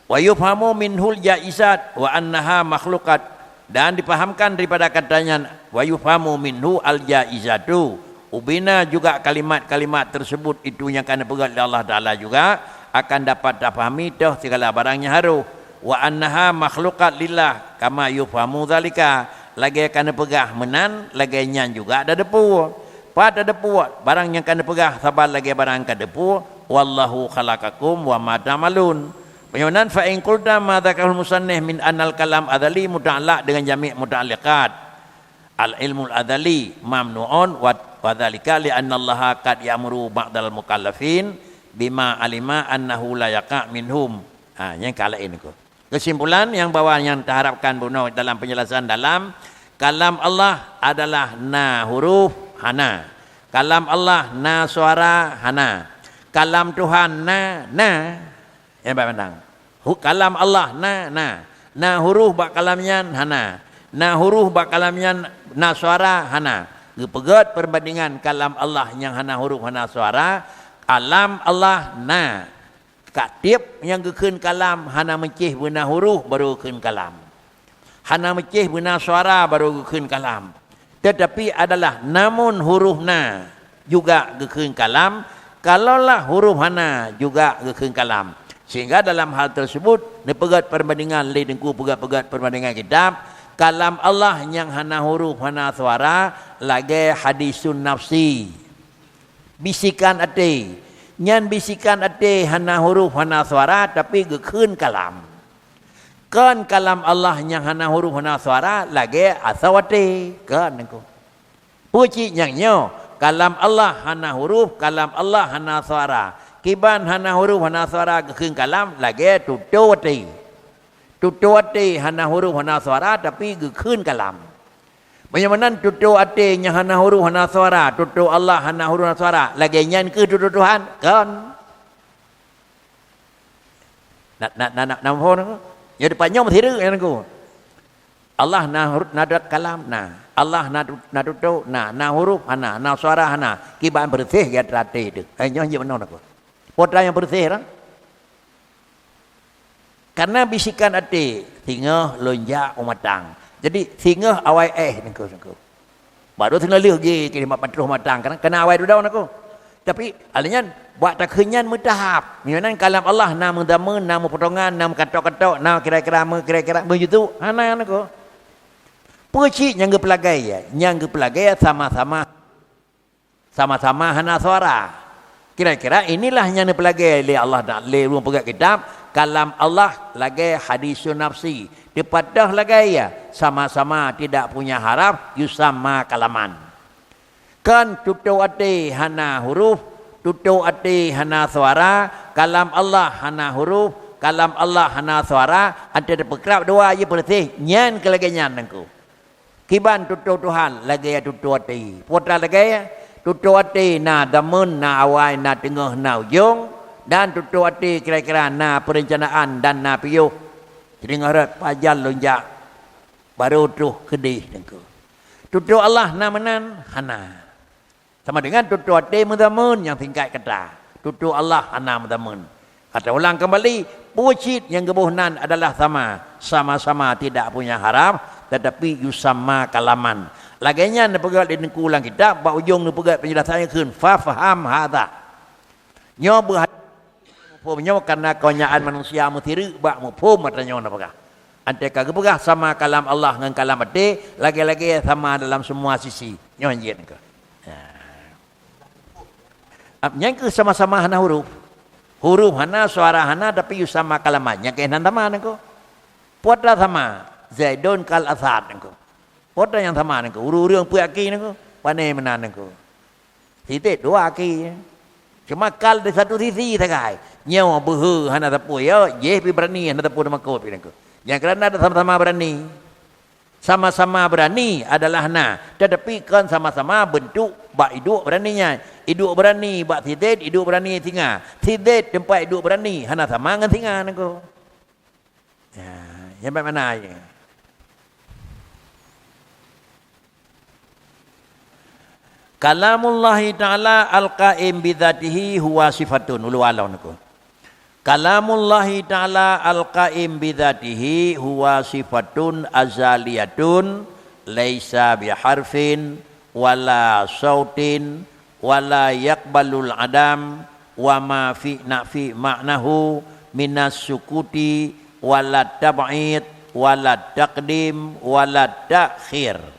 Wa yufhamu minhul jaizat wa annaha makhluqat, dan dipahamkan daripada katanya wa yufhamu minhu al jaizatu. Ubina juga kalimat-kalimat tersebut itu yang akan pegah Allah Taala juga akan dapat dipahami dah segala barangnya haru. Wa annaha makhluqat lillah kama yufhamu zalika, lagi akan pegah menan lagi nyan juga ada depu. Pada depu barang yang akan pegah sabar lagi barang ka depu. Wallahu khalaqakum wa ma ta'malun. Penyonan fa in qulta ma dzakal musannif min anal kalam adzali muta'allaq dengan jami' muta'alliqat. Al ilmul adzali mamnu'un wa dzalika li anna Allah qad ya'muru ba'dal mukallafin bima alima annahu la yaqa' minhum. Yang kala ini ko. Kesimpulan yang bawah yang diharapkan buno dalam penjelasan dalam kalam Allah adalah na huruf hana. Kalam Allah na suara hana. Kalam Tuhan na yang pandang. Kalam Allah na huruf bak kalamnya hana. Na huruf bak kalamnya na suara hana. Gepegat perbandingan kalam Allah yang hana huruf hana suara, kalam Allah na. Katip yang gekeun kalam hana mencih beuna huruf baru gekeun kalam. Hana mencih beuna suara baru gekeun kalam. Tetapi adalah namun huruf na juga gekeun kalam, kalaulah huruf hana juga gekeun kalam. Sehingga dalam hal tersebut nepegat perbandingan li dengku pegat perbandingan kitab kalam Allah yang hana huruf hana suara lagi hadisun nafsi. Bisikan ate. Nyan bisikan ate hana huruf hana suara tapi gekeun kalam. Kan kalam Allah yang hana huruf hana suara lagi asawate kan engko. Puji yang nyo kalam Allah hana huruf, kalam Allah hana suara. Kiban hana huruf hana suara gekeun kalam lagi tutuwate. Tutuwate hana huruf hana suara tapi gekeun kalam. Bagaimana tutuwate nya hana huruf hana suara, tutu Allah hana huruf hana suara lagi nyan ke tutu Tuhan kan. Nak nampun ya depannya mesti reu ku. Allah na huruf nadat kalam Allah na tutu na huruf hana na suara hana kiban bersih ya trate itu. Nyo je benar aku. Potra yang bersih kan? Karena bisikan ati singa lonjak umatang. Jadi singa awai nengko. Baru singa liu gi kirimat patruh matang kan kena awai dudau nengko. Tapi alanya buat tak kenyan mutahap. Mianan kalam Allah nama damun, nama potongan, nama katok-katok, nama kira-kira begitu. Hana nengko. Puci yang gepelagai ya, sama-sama hana suara. Kira-kira inilah yang dipelajari oleh Allah dan oleh rumah pegang kitab. Kalam Allah lagi hadisun nafsi. Dipadah lagi ya. Sama-sama tidak punya harap. Yusama kalaman. Kan tutu ati hana huruf. Tutu ati hana suara. Kalam Allah hana huruf. Kalam Allah hana suara. Ada berkerap dua je bersih. Nyan ke lagi nyan nengku. Kiban tutu Tuhan lagi ya tutu ati. Putra lagi ya. Tutu hati na damun, na awai, na tengah, na ujung. Dan tutu hati kira-kira na perencanaan dan na piyuh. Jadi ngarat pajal lonjak. Baru tuh kedih. Tutu Allah na menan, hana. Sama dengan tutu hati mendamun yang tingkat kata. Tutu Allah hana mendamun. Kata ulang kembali, pucit yang kebuhnan adalah sama. Sama-sama tidak punya harap. Tetapi yusama kalaman. Laganya nak pegat di ulang kitab, bak ujung nak pegat penjelasannya kun fa faham hadza. Nyo berhati karena kenyaan manusia mutiru bak mufhum matanya nak pegat. Antara kegepegah sama kalam Allah dengan kalam ade, lagi-lagi sama dalam semua sisi. Nyanyi ke. Yang ke sama-sama hana huruf. Huruf hana, suara hana, tapi sama kalamannya ke nan sama nengko. Puatlah sama. Zaidun kal asad nengko. Puatlah yang sama nengko. Uru-uru yang puaki nengko. Pane menan nengko. Titik dua aki. Cuma kal di satu sisi sagai. Nyawa behu hana tapu ya, ye pi berani hana tapu nama kau pi nengko. Yang kerana ada sama-sama berani. Sama-sama berani adalah hana. Tetapi kan sama-sama bentuk bak hidup beraninya. Hidup berani bak tidet, hidup berani singa. Tidet tempat hidup berani hana sama dengan singa nengko. Ya, yang mana aja. Kalamullah Ta'ala al-qaim bidzatihi huwa sifatun. Ulu alau nengko. Kalamullah Ta'ala al-qaim bidzatihi huwa sifatun azaliyatun laisa biharfin wala sautin wala yakbalul adam wa ma fi nafi ma'nahu minas sukuti wala tab'id wala taqdim wala ta'khir.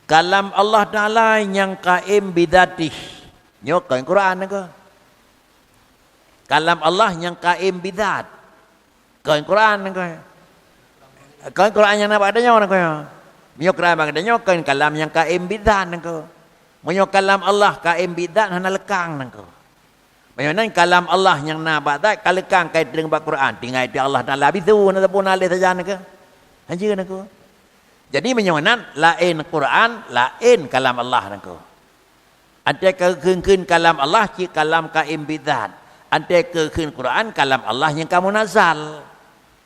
Kalam Allah Ta'ala yang qaim bidzatihi. Nyok Quran ke? Kalam Allah yang qaim bidzat. Kan Quran kan. Kan Quran yang apa adanya orang kan. Mio Quran adanya kan kalam yang qaim bidzat kan. Mio kalam Allah qaim bidzat hana lekang kan. Maksudnya kalam Allah yang nabat kalekang kait dengan Quran tinggal itu Allah Taala bisu na pun alih saja kan. Anjir kan. Jadi menyonan lain Quran, lain kalam Allah kan. Ada kekeun kalam Allah ci kalam qaim bidzat. Ante kekeun Quran kalam Allah yang kamu nazal.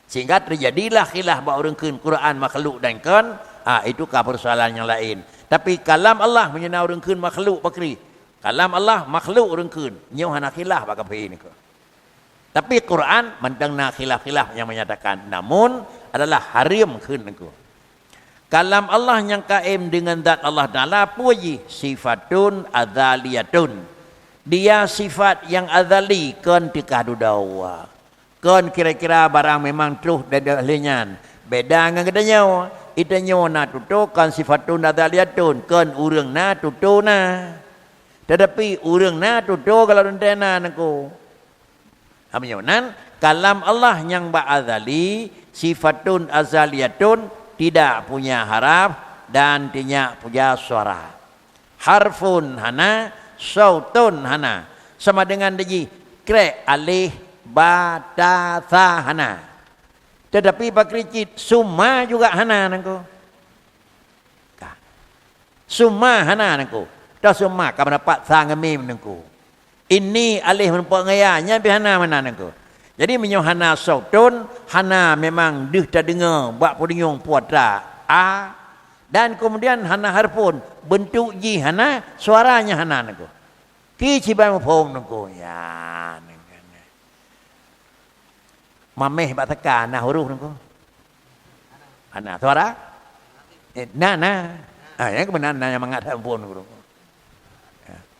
Sehingga terjadilah khilaf bahawa orang keun Quran makhluk dan kan. Itu persoalan yang lain. Tapi kalam Allah menyenau orang keun makhluk bakri. Kalam Allah makhluk orang keun. Nyau hana khilaf baka ini ke. Tapi Quran mendengna khilaf-khilaf yang menyatakan. Namun adalah harim keun ke. Kalam Allah yang kaim dengan zat Allah Ta'ala puji sifatun adzaliyatun. Dia sifat yang azali kan tikah dudawa. Kan kira-kira barang memang terus dari ahlinya. Beda dengan kedanya. Itanya na tutu kan sifatun azaliyatun. Kan urang na tutu na. Tetapi urang na tutu kalau rentena nako. Aminyonan kalam Allah yang ba'azali sifatun azaliyatun tidak punya haraf dan tidak punya suara. Harfun hana sautun hana sama dengan deji kre alih ba ta tha hana. Tetapi pakricit summa juga hana nangko. Summa hana nangko. Ta summa ka mendapat sa ngemim nangko. Ini alih mendapat ngayanya bi hana mana nangko. Jadi menyo hana sautun hana memang deh ta dengar bak pudingong puatra dan kemudian hana harpun bentuk ji hana suaranya hana nangko. Ki cibai mapong nangko ya nangko. Mameh bak teka nah huruf nangko. Hana suara? Yang kebenaran yang mengatakan pun nangko.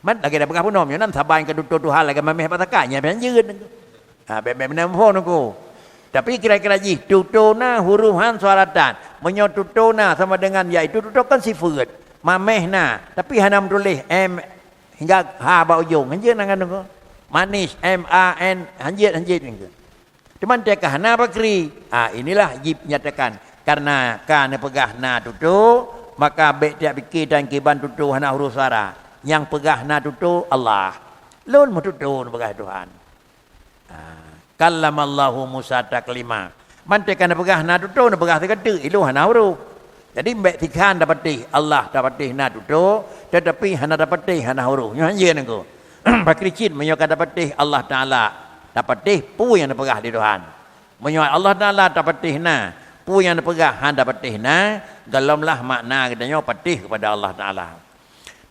Man lagi dah pegah punom yo nan sabai ke tuhan lagi mameh bak teka nya ben yeun nangko. Bebek menempel nunggu. Tapi kira-kira ji tutuna huruhan suaratan. Menyo tutuna sama dengan ya itu tutu kan sifat. Mamehna. Tapi hana menulis M hingga H ba ujung. Hanjir nangan nunggu. Manis M-A-N. Hanjir nunggu. Cuman dia hana bakri. Inilah jib nyatakan. Karena pegah na tutu. Maka bek tiap pikir dan kiban tutu hana huruf suara. Yang pegah na tutu Allah. Lun mu tutu pegah Tuhan. Kallamallahu Musa taklima. Mante kana pegah na tutu na pegah tekadu ilu hana huruf. Jadi mbek tikan dapat tih Allah dapat tih na tutu tetapi hana dapat tih hana huruf. Nyo hanje nengko. Pakricit menyo dapat tih Allah Taala dapat tih pu yang pegah di Tuhan. Menyo Allah Taala dapat tih na pu yang pegah han dapat tih na galamlah makna katanya patih kepada Allah Taala.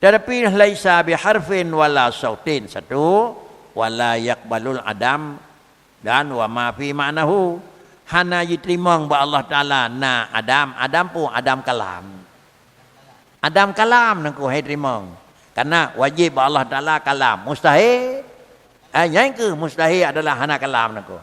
Tetapi laisa biharfin wala sautin satu wala yakbalul adam dan wa ma fi ma'nahu hana yitrimong ba Allah Taala na Adam pun Adam kalam nangku hai trimong karena wajib ba Allah Taala kalam mustahil yang ke mustahil adalah hana kalam nangku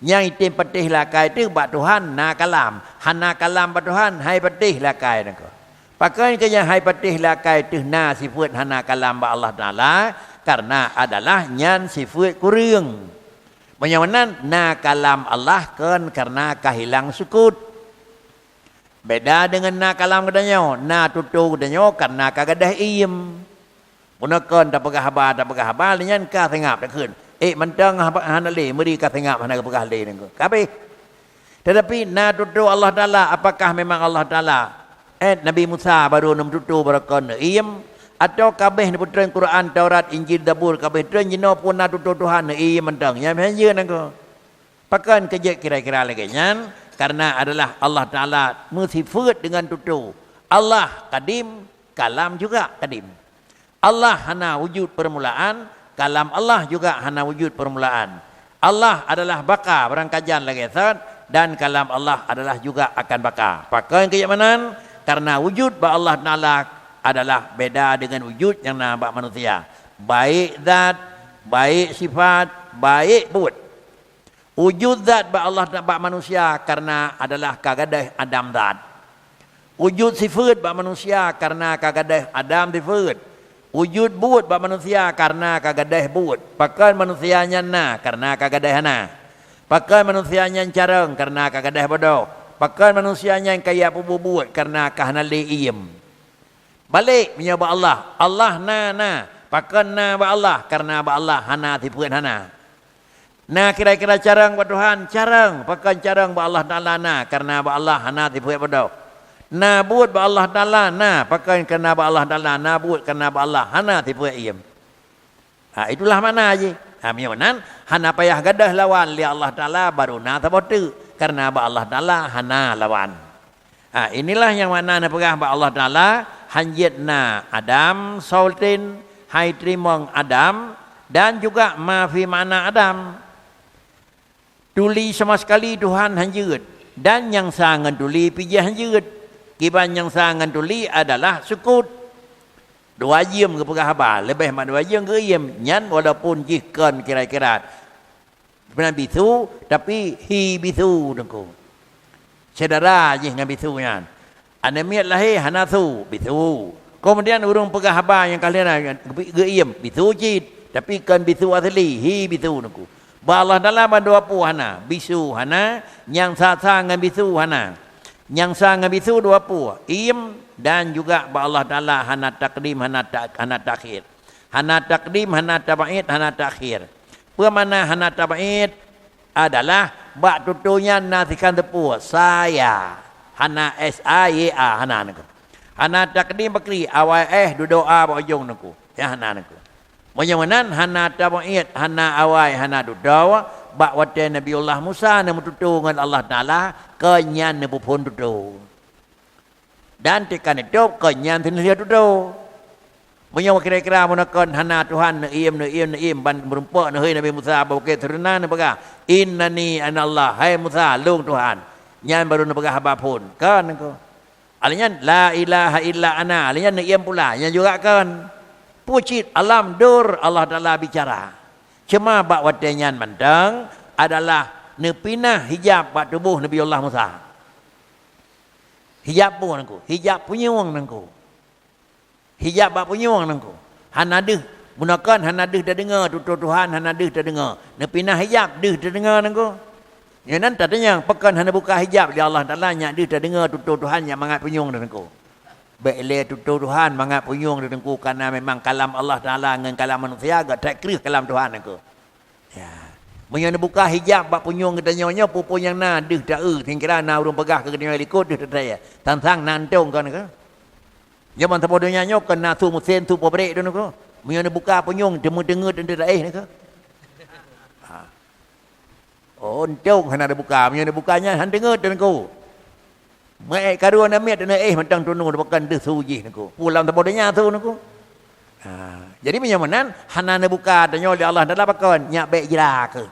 Yang itim petih lakai tu bak Tuhan na kalam. Hana kalam bak Tuhan hai petih lakai nako. Pakai ke yang hai petih lakai tu na sifat hana kalam bak Allah Taala karena adalah nyan sifat kurang. Menyamanan na kalam Allah kan karena kahilang sukut. Beda dengan na kalam katanya, na tutu katanya karena kagadah iem. Gunakan tak pegah habar nyan ka tengap dak keun. Mentang hana le meri ka tengap hana pegah le nengko. Kape? Tetapi na tutu Allah Taala apakah memang Allah Taala Nabi Musa baru nam tutu barakon iem atau kabeh ni putera Quran Taurat Injil Zabur kabeh tren jino pun na tutu Tuhan iem mentang. Nya menje nengko. Pakan kejek kira-kira lagi nyan karena adalah Allah Taala bersifat dengan tutu. Allah kadim, kalam juga kadim. Allah hana wujud permulaan, kalam Allah juga hana wujud permulaan. Allah adalah baka barang kajian lagi dan kalam Allah adalah juga akan baka. Pakai keyamanan karena wujud ba Allah Taala adalah beda dengan wujud yang nampak manusia. Baik zat, baik sifat, baik buat. Wujud zat ba Allah ba manusia karena adalah kagadah Adam zat. Wujud sifat ba manusia karena kagadah Adam sifat. Wujud buat bak manusia karena kagadah buat. Pakai manusianya na karena kagadah na. Pakai manusianya carang karena kagadah bodoh. Pakai manusianya yang kaya buat karena kahna iem. Balik menyebab Allah. Allah na. Pakai na ba Allah karena ba Allah hana tipuan hana. Na kira-kira carang buat Tuhan carang. Pakai carang ba Allah Taala na karena ba Allah hana tipuan bodoh. Na buat ba Allah Taala na pakai kerana ba Allah Taala na buat kerana ba Allah hana tipu iem. Itulah makna je. Mianan hana payah gadah lawan li Allah Taala baru na tabotu kerana ba Allah Taala hana lawan. Inilah yang mana na pegah ba Allah Taala hanjit na Adam Sultan hai trimong Adam dan juga mafi mana Adam. Tuli sama sekali Tuhan hanjut dan yang sangat tuli pijah hanjut. Kiban yang sangat tuli adalah sukut. Dua jam ke pegah habar. Lebih mak dua jam ke jam. Nyan walaupun jihkan kira-kira. Benar bisu. Tapi hi bisu. Saudara jih dengan bisu nyan. Anda miat lahir hana su. Bisu. Kemudian urung pegah habar yang kalian ke jam. Bisu jid. Tapi kan bisu asli. Hi bisu. Ba Allah dalam dua pu hana. Bisu hana. Yang sasa dengan bisu hana. Yang sangat bisu dua pu im dan juga ba Allah Taala hana takdim hana takhir. Hana takdim hana tabaid hana takhir. Pemana hana tabaid adalah ba tutunya nasikan tepu saya hana saya hana naku. Hana takdim bakri awal doa ba ujung naku. Ya hana naku. Menyamanan hana tabaid hana awal hana doa bak wate Nabiullah Musa na mututu dengan Allah Taala kenyan ne pupun tutu. Dan tekan itu kenyan tinlia tutu. Menyawa kira-kira menakan hana Tuhan ne iem ban berumpak ne Nabi Musa bawa turuna ne baga innani anallah hai Musa lung Tuhan. Nyan baru ne baga haba pun kan ko. Alinya la ilaha illa ana alinya ne iem pula nyan juga kan. Pucit alam dur Allah Taala bicara. Cuma bak watenyan mandang adalah nepinah hijab bak tubuh Nabi Allah Musa. Hijab pun nangku, hijab punyung nangku. Hijab bak punyung nangku. Hanadeh gunakan hanadeh dah dengar tutur Tuhan hanadeh dah dengar. Nepinah hijab deh dah dengar nangku. Ya nan tadanya pekan hana buka hijab di Allah Taala nya deh dah dengar tutur Tuhan yang mangat punyung nangku. Baiklah tutur Tuhan mangat punyung nangku karena memang kalam Allah Taala dengan kalam manusia agak tak kira kalam Tuhan nangku. Ya. Menyo buka hijab bak punyung kita nyonya pupu yang na deh dak tingkira na urung pegah ke kena likut deh saya. Tantang nantong kan ke. Zaman tapodonya nyok kena tu musen tu pobrek tu nangku. Menyo buka punyung dengar dengar nangku. Oh, entong hana ada buka, menyo bukanya han dengar nangku. Mai karuan amiat na mentang tunu bukan de suji nangku. Pulang tapodonya tu nangku. Jadi menyamanan hana na buka tanyo di Allah dalam bakon nyak baik jira ke.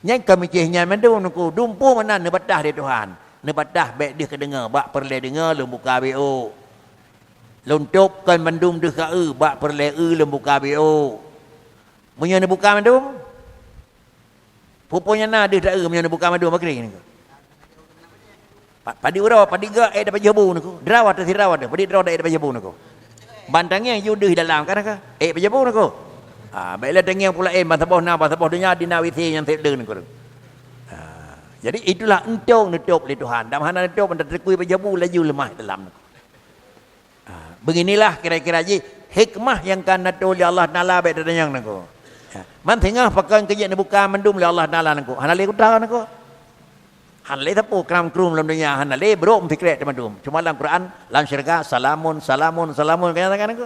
Nyai kami cehnya mendu nangku dumpu mana ne batah di Tuhan. Ne batah baik dia kedengar bak perle dengar lem buka BO. Lontok kan mendum de ka bak perle lem buka BO. Menyo ne buka mendum Pupuknya na dia tak punya buka madu makri ni. Padi ura padi ga dapat jabu ni ko. Drawat si rawat padi drawat dapat jabu ni ko. Bantangnya yuduh dalam kan ka. Jabu ni ko. Baiklah tengeng pula basabah dunia di nawiti yang terdeun ni ko. Jadi itulah entok nutup oleh Tuhan. Dan mana nutup anda terkui berjabu laju lemah dalam. Beginilah kira-kira je hikmah yang kan natul Allah Taala baik dan yang nako. Man tengah pakai kerja ni bukan mendum oleh Allah Taala nako. Hanale utara nako. Hanale tapu kram krum dalam dunia hanale bro fikret mendum. Cuma dalam Quran dalam syurga salamun kata nako.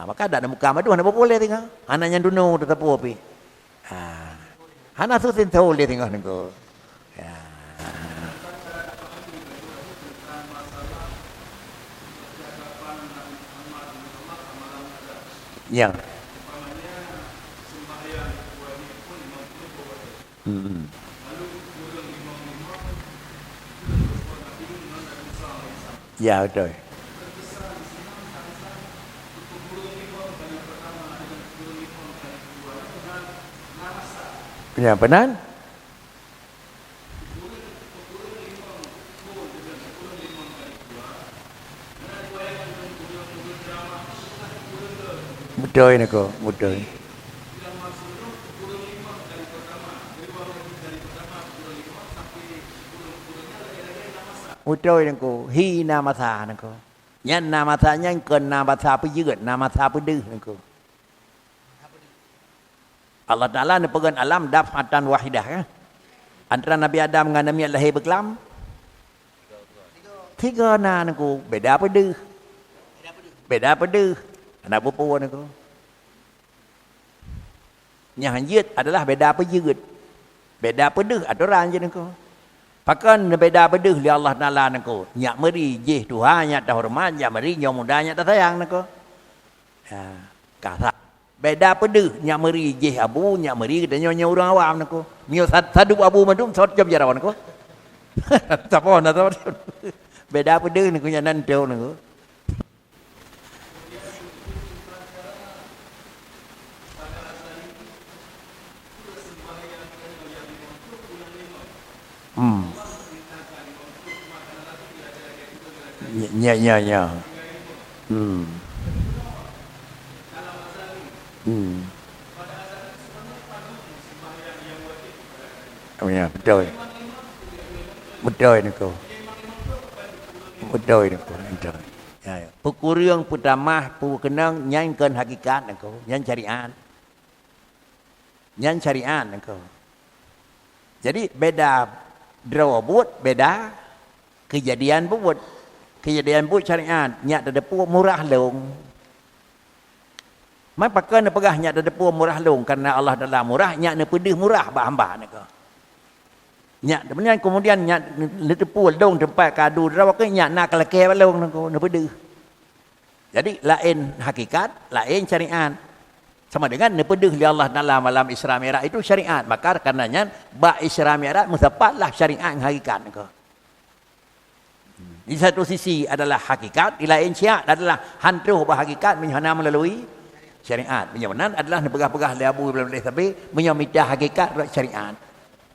Maka ada muka madu hana boleh tengah. Hana yang duno tetapu api. Hana susin tahu dia tengah nako. Ya. Ya betul. Ya benar. Betul ni ko, betul. Betul ni ko, hi nama tha ni ko. Nyan nama tha nyan ken nama tha pu yeut, nama tha pu deuh ni ko. Allah Taala ni pegan alam dafatan wahidah kan. Antara Nabi Adam dengan Nabi lahir berkelam. Tiga na ni ko, beda pu deuh. Beda pu deuh. Anak pupu ni ko. Yang hanjit adalah beda pejut. Beda pedeh aturan je ni ko. Pakan beda pedeh li Allah Taala ni ko. Nyak meri je Tuhan nyak terhormat, nyak meri nyak muda nyak tersayang ni ko. Kata beda pedeh nyak meri je abu, nyak meri kita nyak orang awam ni ko. Mio sadu abu madum sot jam jarawan ni ko. Tapon na to. Beda pedeh ni ko nyak nan teu ni ko. Ya. Oh ya, betul. Betul ni ko. Betul ni ko. Betul. Ya. Pukurang putamah pu kenang nyankan hakikat ni ko. Nyan syariat. Nyan syariat ni ko. Jadi beda draw buat beda kejadian buat kejadian buat syariat nyak depu murah long. Mai pakai ne pegah nyak depu murah long karena Allah Taala murah nyak ne pedih murah ba hamba ne ko. Nyak kemudian nyak depu long tempat kadu draw ke nyak nak keleke long ne ko ne pedih. Jadi lain hakikat, lain syariat. Sama dengan nepedeh li Allah Taala malam Isra Mi'raj itu syariat. Maka karenanya ba Isra Mi'raj mustapatlah syariat yang hakikat ko. Di satu sisi adalah hakikat, di lain sisi adalah hantu bah hakikat menyana melalui syariat. Menyana adalah pegah-pegah labu belum tapi menyamita hakikat rak syariat.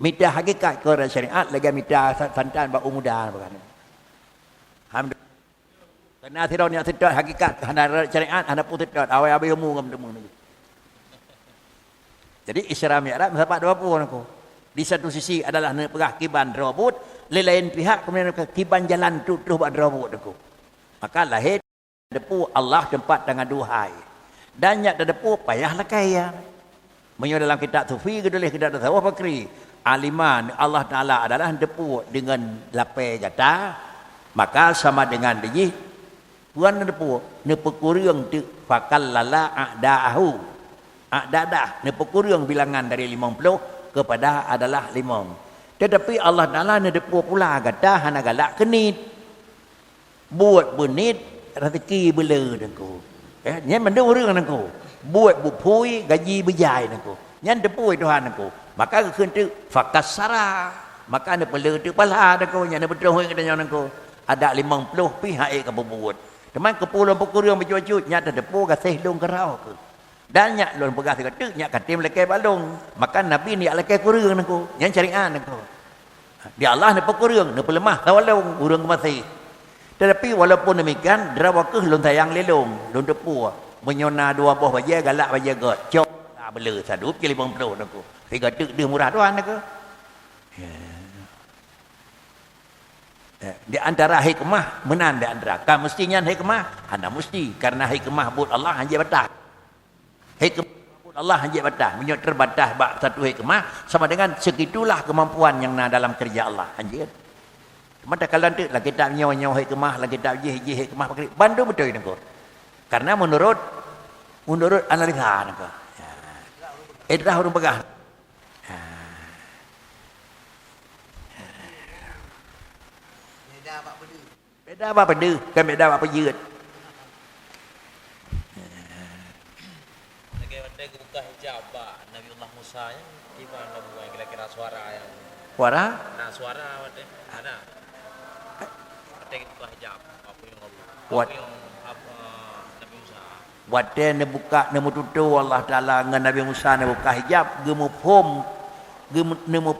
Mita hakikat ke rak syariat lagi mita santan ba umudan bukan. Alhamdulillah. Karena tidak sedot hakikat hana syariat hana putih dot awal abai ilmu ngam demu ni. Jadi Isra Mi'raj mendapat dua pun aku. Di satu sisi adalah pegah kiban robot, lain pihak kemudian kiban jalan tu buat robot aku. Maka lahir depu Allah tempat dengan duhai. Dan nyak depu payahlah kaya. Menyo dalam kitab sufi gedulih kitab tasawuf fakri. Aliman Allah Taala adalah depu dengan lapai jata. Maka sama dengan dia puan depu ne pekurang tu fakal lala a'da'ahu. Dadah ne pekurang bilangan dari 50 kepada adalah 5. Tetapi Allah Taala ne depu pula gadah hana galak kenit. Buat benit rezeki bela nangku. Nyen mendung urang nangku. Buat bupui gaji berjaya nangku. Nyen depu Tuhan nangku. Maka keun tu fakasara. Maka ne bela tu pala nangku nyen betul katanya nangku. Ada 50 pihak ke buat. Teman kepulauan pekurang bercucut nyata depu gasih long kerau ke. Dan nyak lon pegah kata nyak katim lekai balung. Maka Nabi ni lekai kurang nako. Yang syariat nako. Dia Allah ni pekurang, ni pelemah tawalung urang masih. Tetapi walaupun demikian drawakeh lon tayang lelong, lon depu. Menyona dua buah baja galak baja got. Cok bela sadup ke 50 nako. Tiga tek dia murah tuan nako. Di antara hikmah menan di antara. Kan mestinya hikmah, hana mesti karena hikmah buat Allah hanya batas. Hikmah Allah hanya batas, menyok terbatas bab satu hikmah sama dengan segitulah kemampuan yang na dalam kerja Allah hanya. Mata kalau tu lah kita nyaw hikmah, lah kita jih hikmah pakai bandu betul ni ko. Karena menurut analisa ni ko. Itulah orang pegah. Beda apa beda, kan beda apa yeut. Bagaimana buka hijab Nabi Allah Musa yang gimana buat kira-kira suara yang Suara? nah suara ada buka hijab apa yang What? apa Nabi Musa Wate ne buka ne mututu Allah Taala ngan Nabi Musa ne buka hijab gemu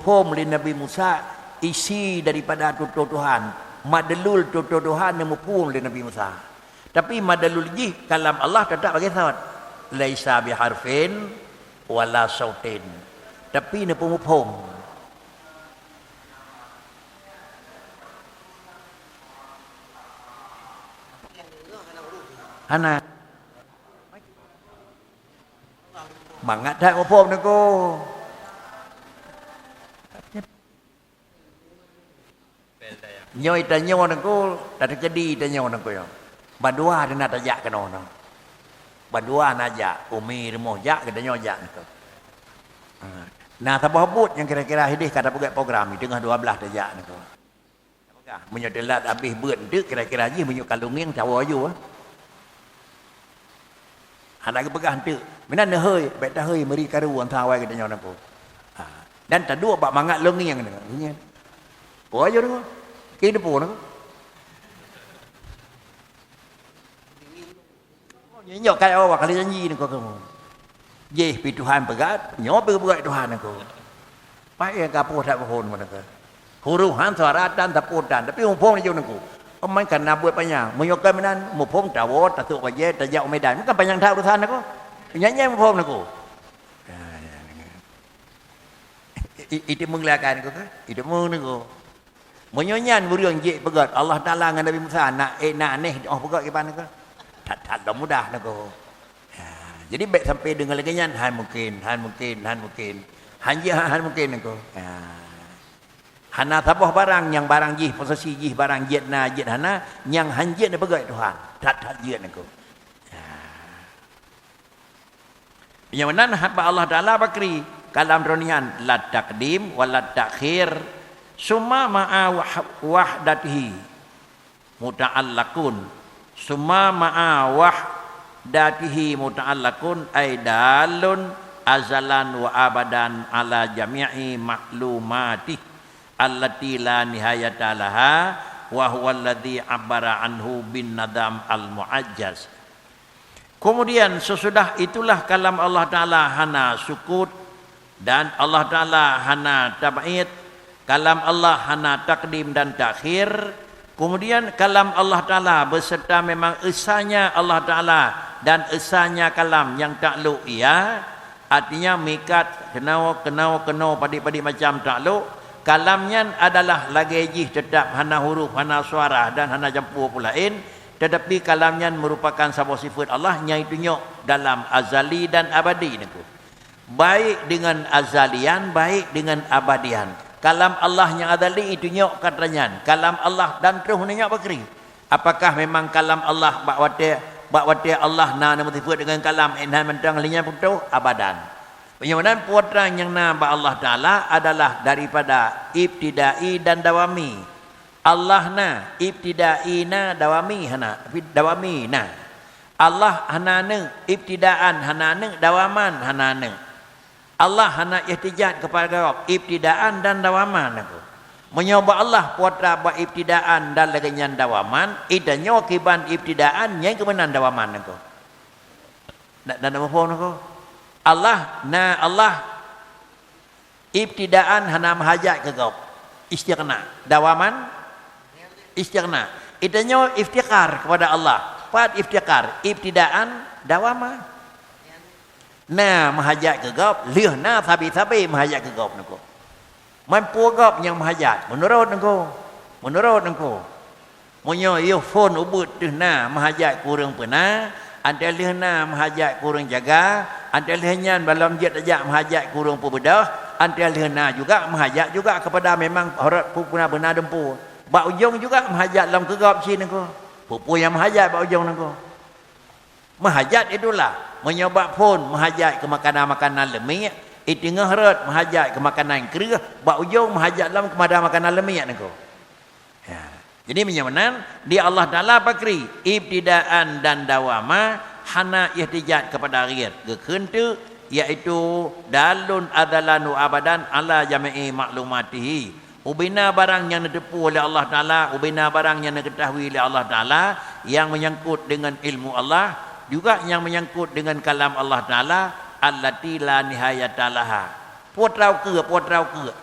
pom li Nabi Musa isi daripada tutur Tuhan. Madalul tutur Tuhan ne mupum li Nabi Musa. Tapi madalul ji kalam Allah tetap bagi sawat. Laisa biharfin wala sautin. Tapi ne pumupum. Hana mangat dak mupum ne ko. Nyoi ta nyo nang ko tak terjadi ta nyo nang ko yo. Badua dia nak tajak kena nang. Badua nak ajak umi remoh jak ke nyo jak nang ko. Nah tabah but yang kira-kira hidih kata buat program di tengah 12 tajak nang ko. Apakah menyodelat habis beut dik kira-kira ji menyuk kalunging cawa ju ah. Anak pegah tu. Menan heu, baik dah heu meri karu antara wai ke nyo nang ko. Dan tak dua bab mangat lunging nang. Oh ayo nang. Kini pun aku. Nyok kai awak kali janji ni kau kamu. Ye pi Tuhan pegat, nyok pi pegat Tuhan aku. Pai ka po tak pohon mana ke. Huruhan suara dan taputan, tapi umpong ni aku. Pemain kan nak buat panjang. Menyok kai menan, umpong tawot, tatuk baje, tajak medan. Bukan panjang tak urusan aku. Nyanyi umpong aku. Itu menggelakan aku ke? Itu mung aku. Menyonyan buriang je pegat Allah Taala dengan Nabi Musa nak aneh oh pegat ke mana ke tak mudah nak ko jadi baik sampai dengan lagi nyan han mungkin nak ko hana tabah barang yang barang jih posisi jih barang jet hana yang hanjit na pegat Tuhan tak jet nak ko yang mana hamba Allah Taala bakri kalam ronian la taqdim wala takhir summa ma'a wahdatihi muta'allaqun summa ma'a wahdatihi muta'allaqun ay dalun azalan wa abadan ala jami'i maklumati allati la nihayata laha wa huwa alladhi abbara anhu bin nadam al muajjaz. Kemudian sesudah itulah kalam Allah Ta'ala hana sukut dan Allah Ta'ala hana tab'id. Kalam Allah hana takdim dan takhir. Kemudian kalam Allah Ta'ala beserta memang esanya Allah Ta'ala dan esanya kalam yang takluk ia. Artinya mikat kenau padi-padi macam takluk. Kalamnya adalah lagi jih tetap hana huruf, hana suara dan hana campur pulain. Tetapi kalamnya merupakan sebuah sifat Allah yang itu nyok dalam azali dan abadi. Baik dengan azalian, baik dengan abadian. Kalam Allah yang azali itu nyok katanya. Kalam Allah dan terus nyok bakri. Apakah memang kalam Allah bakwate Allah na sifat dengan kalam inhan mentang linya putu abadan. Penyamanan putra yang na ba Allah Taala adalah daripada ibtidai dan dawami. Allah na ibtidai na dawami na. Allah hana ne ibtidaan hana ne dawaman hana ne. Allah hendak ihtijat kepada ibtidaan dan dawaman aku. Menyoba Allah putra buat ibtidaan dan lagian dawaman, idanya kiban ibtidaan yang kebenan dawaman aku. Dan apa pun aku. Allah ibtidaan hana mahajat ke kau. Istighna. Dawaman istighna. Itanya iftikar kepada Allah. Pat iftikar. Ibtidaan dawama. Nah mahajat ke kau. Lih na sabi mahajat ke kau nako. Mampu kau yang mahajat. Menurut nako. Munyo yo phone ubut tu na mahajat kurang pernah. Anda lihna mahajat kurang jaga, anda lihnyan balam jet ajak mahajat kurang pebedah, anda lihna juga mahajat juga kepada memang orang puna benar dempu. Ba ujung juga mahajat dalam kegap sini ko. Pupu yang mahajat ba ujung nako. Mahajat itulah menyoba pun mahajat ke makanan-makanan lemik, itengah ret mahajat ke makanan kerah, ba ujung mahajat dalam kepada makanan lemik nako. Ya. Jadi menyamanan di Allah Taala pakri ibtidaan dan dawama hana ihtijat kepada akhir gekeun tu iaitu dalun adalanu abadan ala jami'i maklumatihi ubina barang yang ditepu oleh Allah Taala ubina barang yang diketahui oleh Allah Taala yang menyangkut dengan ilmu Allah juga yang menyangkut dengan kalam Allah Taala allati la nihayata laha. Putrau ke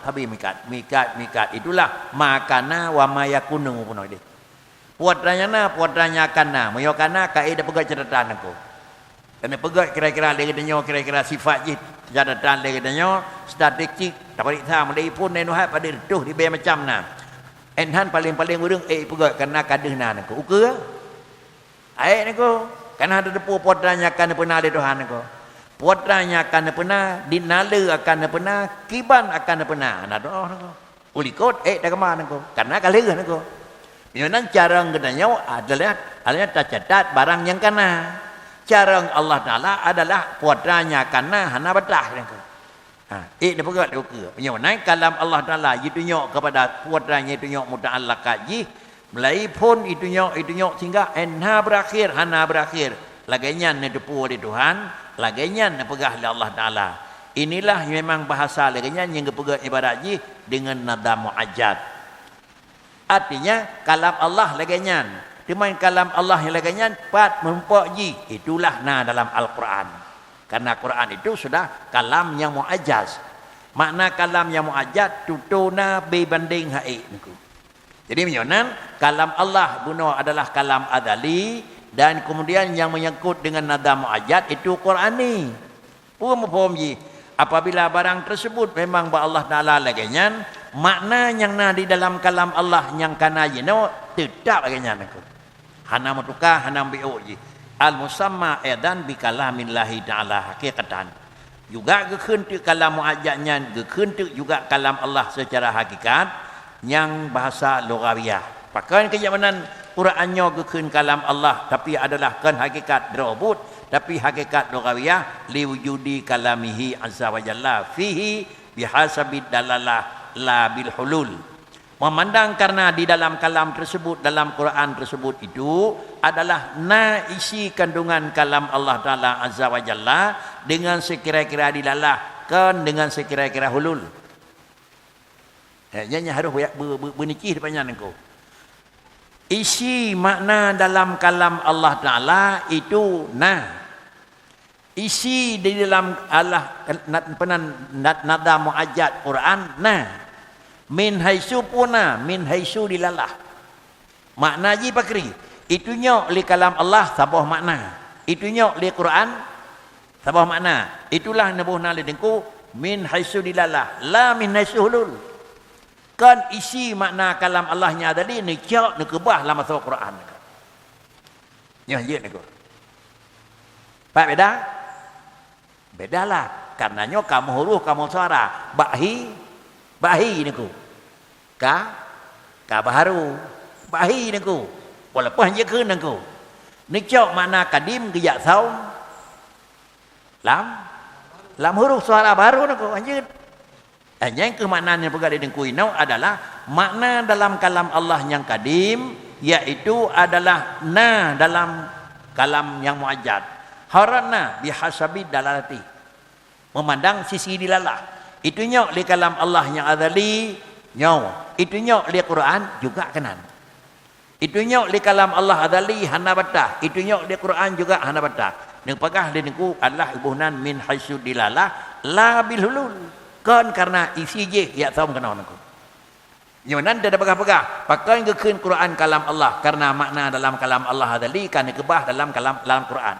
habis mikat itulah makana wa mayakunu puno dia. Putranya kana mayakana kaidah pegat catatan aku. Kena pegat kira-kira kira-kira sifat je catatan dia statistik dapat tham dei pun nenu hai pada tuh di be macam na. Enhan paling urang pegat kana kadehna aku. Uke. Ai aku kana ada depu putranya kana pernah ada Tuhan aku. Putranya akan pernah, dinala akan pernah, kiban akan pernah. Nah doa nako. Ulikot dah kemana nako? Karena kalih nako. Yang cara ngedanya adalah tercatat barang yang kana. Cara Allah Taala adalah putranya kana hana betah nako. Dah pegat ke. Yang kalam Allah Taala ditunjuk kepada putranya ditunjuk muta'allaq kaji. Mulai pun ditunjuk sehingga hana berakhir. Laganya nedepu oleh Tuhan. Laganya pegah oleh Allah Ta'ala. Inilah memang bahasa laganya yang pegah ibarat ji dengan nada mu'ajjad. Artinya kalam Allah laganya. Dengan kalam Allah yang laganya pat mempak ji. Itulah dalam Al-Quran. Karena Quran itu sudah kalam yang mu'ajjaz. Makna kalam yang mu'ajjad tutuna berbanding haik. Jadi menyonan kalam Allah bunuh adalah kalam adali. Dan kemudian yang menyangkut dengan nada mu'ajjad itu Quran ni. Paham je. Apabila barang tersebut memang Allah Ta'ala laganya, makna yang di dalam kalam Allah yang kana jino tetap laganya. Hana mutukah, hana bi'u je. Al-musamma edan bi kalamillahi ta'ala hakikatan. Juga gekeun tu kalam mu'ajjadnya, gekeun tu juga kalam Allah secara hakikat yang bahasa lughawiyah. Pakai kenyamanan Qurannya gekeun kalam Allah tapi adalah kan hakikat drobut tapi hakikat lughawiyah liwujudi kalamihi azza wa jalla fihi bihasabi dalalah la bil hulul. Memandang karena di dalam kalam tersebut dalam Quran tersebut itu adalah isi kandungan kalam Allah Taala azza wa jalla dengan sekira-kira dilalahkan dengan sekira-kira hulul. Nya harus bernikih depannya engkau. Isi makna dalam kalam Allah Ta'ala itu isi di dalam Allah nada mu'ajjad Quran min haisu puna min haisu dilalah makna ji pakri itunya li kalam Allah sabah makna itunya li Quran sabah makna itulah nabuhna li dengku min haisu dilalah la min haisu hulul. Kan isi makna kalam Allahnya tadi ni cak ni kebah dalam masuk Quran. Ya ye nego. Pak beda? Bedalah. Karenanya kamu huruf kamu suara. Bahi nego. Ka baharu. Bahi nego. Walaupun hanya keun nego. Ni cak makna kadim geyak saum. Lam huruf suara baru nego anjir. Yang kemaknaan yang pegang di dengkuinau adalah makna dalam kalam Allah yang kadim, yaitu adalah dalam kalam yang mu'ajjad. Harana bihasabi dalalati. Memandang sisi dilalah. Itunya di kalam Allah yang adali, itunya di Quran juga kenan. Itunya di kalam Allah adali hana batah, itunya di Quran juga hana batah. Ning pagah dia niku adalah ibuhnan min haitsu dilalah la bil hulul. Kan karena isi je ya tahu kena niku. Yang nan dia pagah-pagah pakai ke Quran kalam Allah karena makna dalam kalam Allah tadi kan kebah dalam dalam Quran.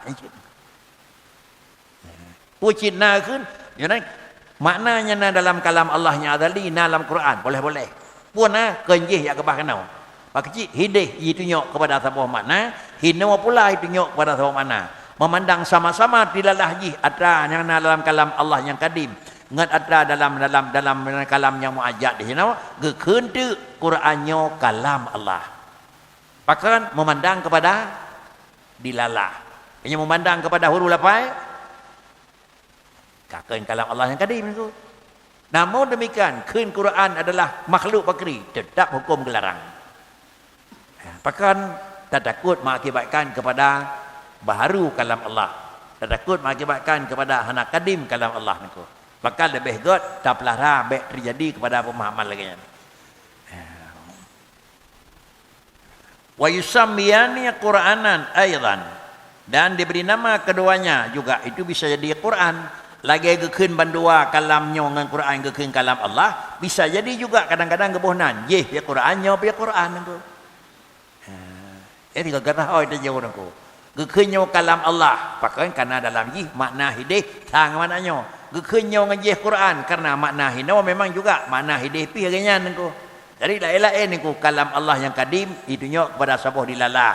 Pucit na kun yang nan maknanya na dalam kalam Allahnya tadi na dalam Quran boleh-boleh. Pun na kenjih ya kebah kena. Pak kecil hidih ditunjuk kepada sebuah makna, hina pula ditunjuk kepada sebuah makna. Memandang sama-sama dilalah ji ada yang dalam kalam Allah yang kadim, ngat ada dalam kalam yang muajjad di sini. Gekeun teu Qur'annya kalam Allah. Pakan memandang kepada dilalah. Hanya memandang kepada huruf lapai. Kakeun kalam Allah yang kadim itu. Namun demikian, keun Quran adalah makhluk pakri, tetap hukum gelarang. Bahkan tak takut mengakibatkan kepada baharu kalam Allah. Tak takut mengakibatkan kepada anak kadim kalam Allah niku. Bahkan lebih god tak pelara baik terjadi kepada pemahaman lagi. Wa yusammiyani Qur'anan aidan, dan diberi nama keduanya juga itu bisa jadi Quran. Lagi gekeun bandua kalamnya dengan Quran gekeun kalam Allah, bisa jadi juga kadang-kadang gebuhnan. Ye ya Qurannya ya Quran niku. Tiga kata oi dia jauh nangku. Gekeunyo kalam Allah, pakai karena dalam ji makna hidih tang maknanya. Gekeunyo ngejih Quran karena makna hino memang juga makna hidih pi agaknya nangku. Jadi lain-lain nangku kalam Allah yang kadim ditunjuk kepada sabuh dilalah.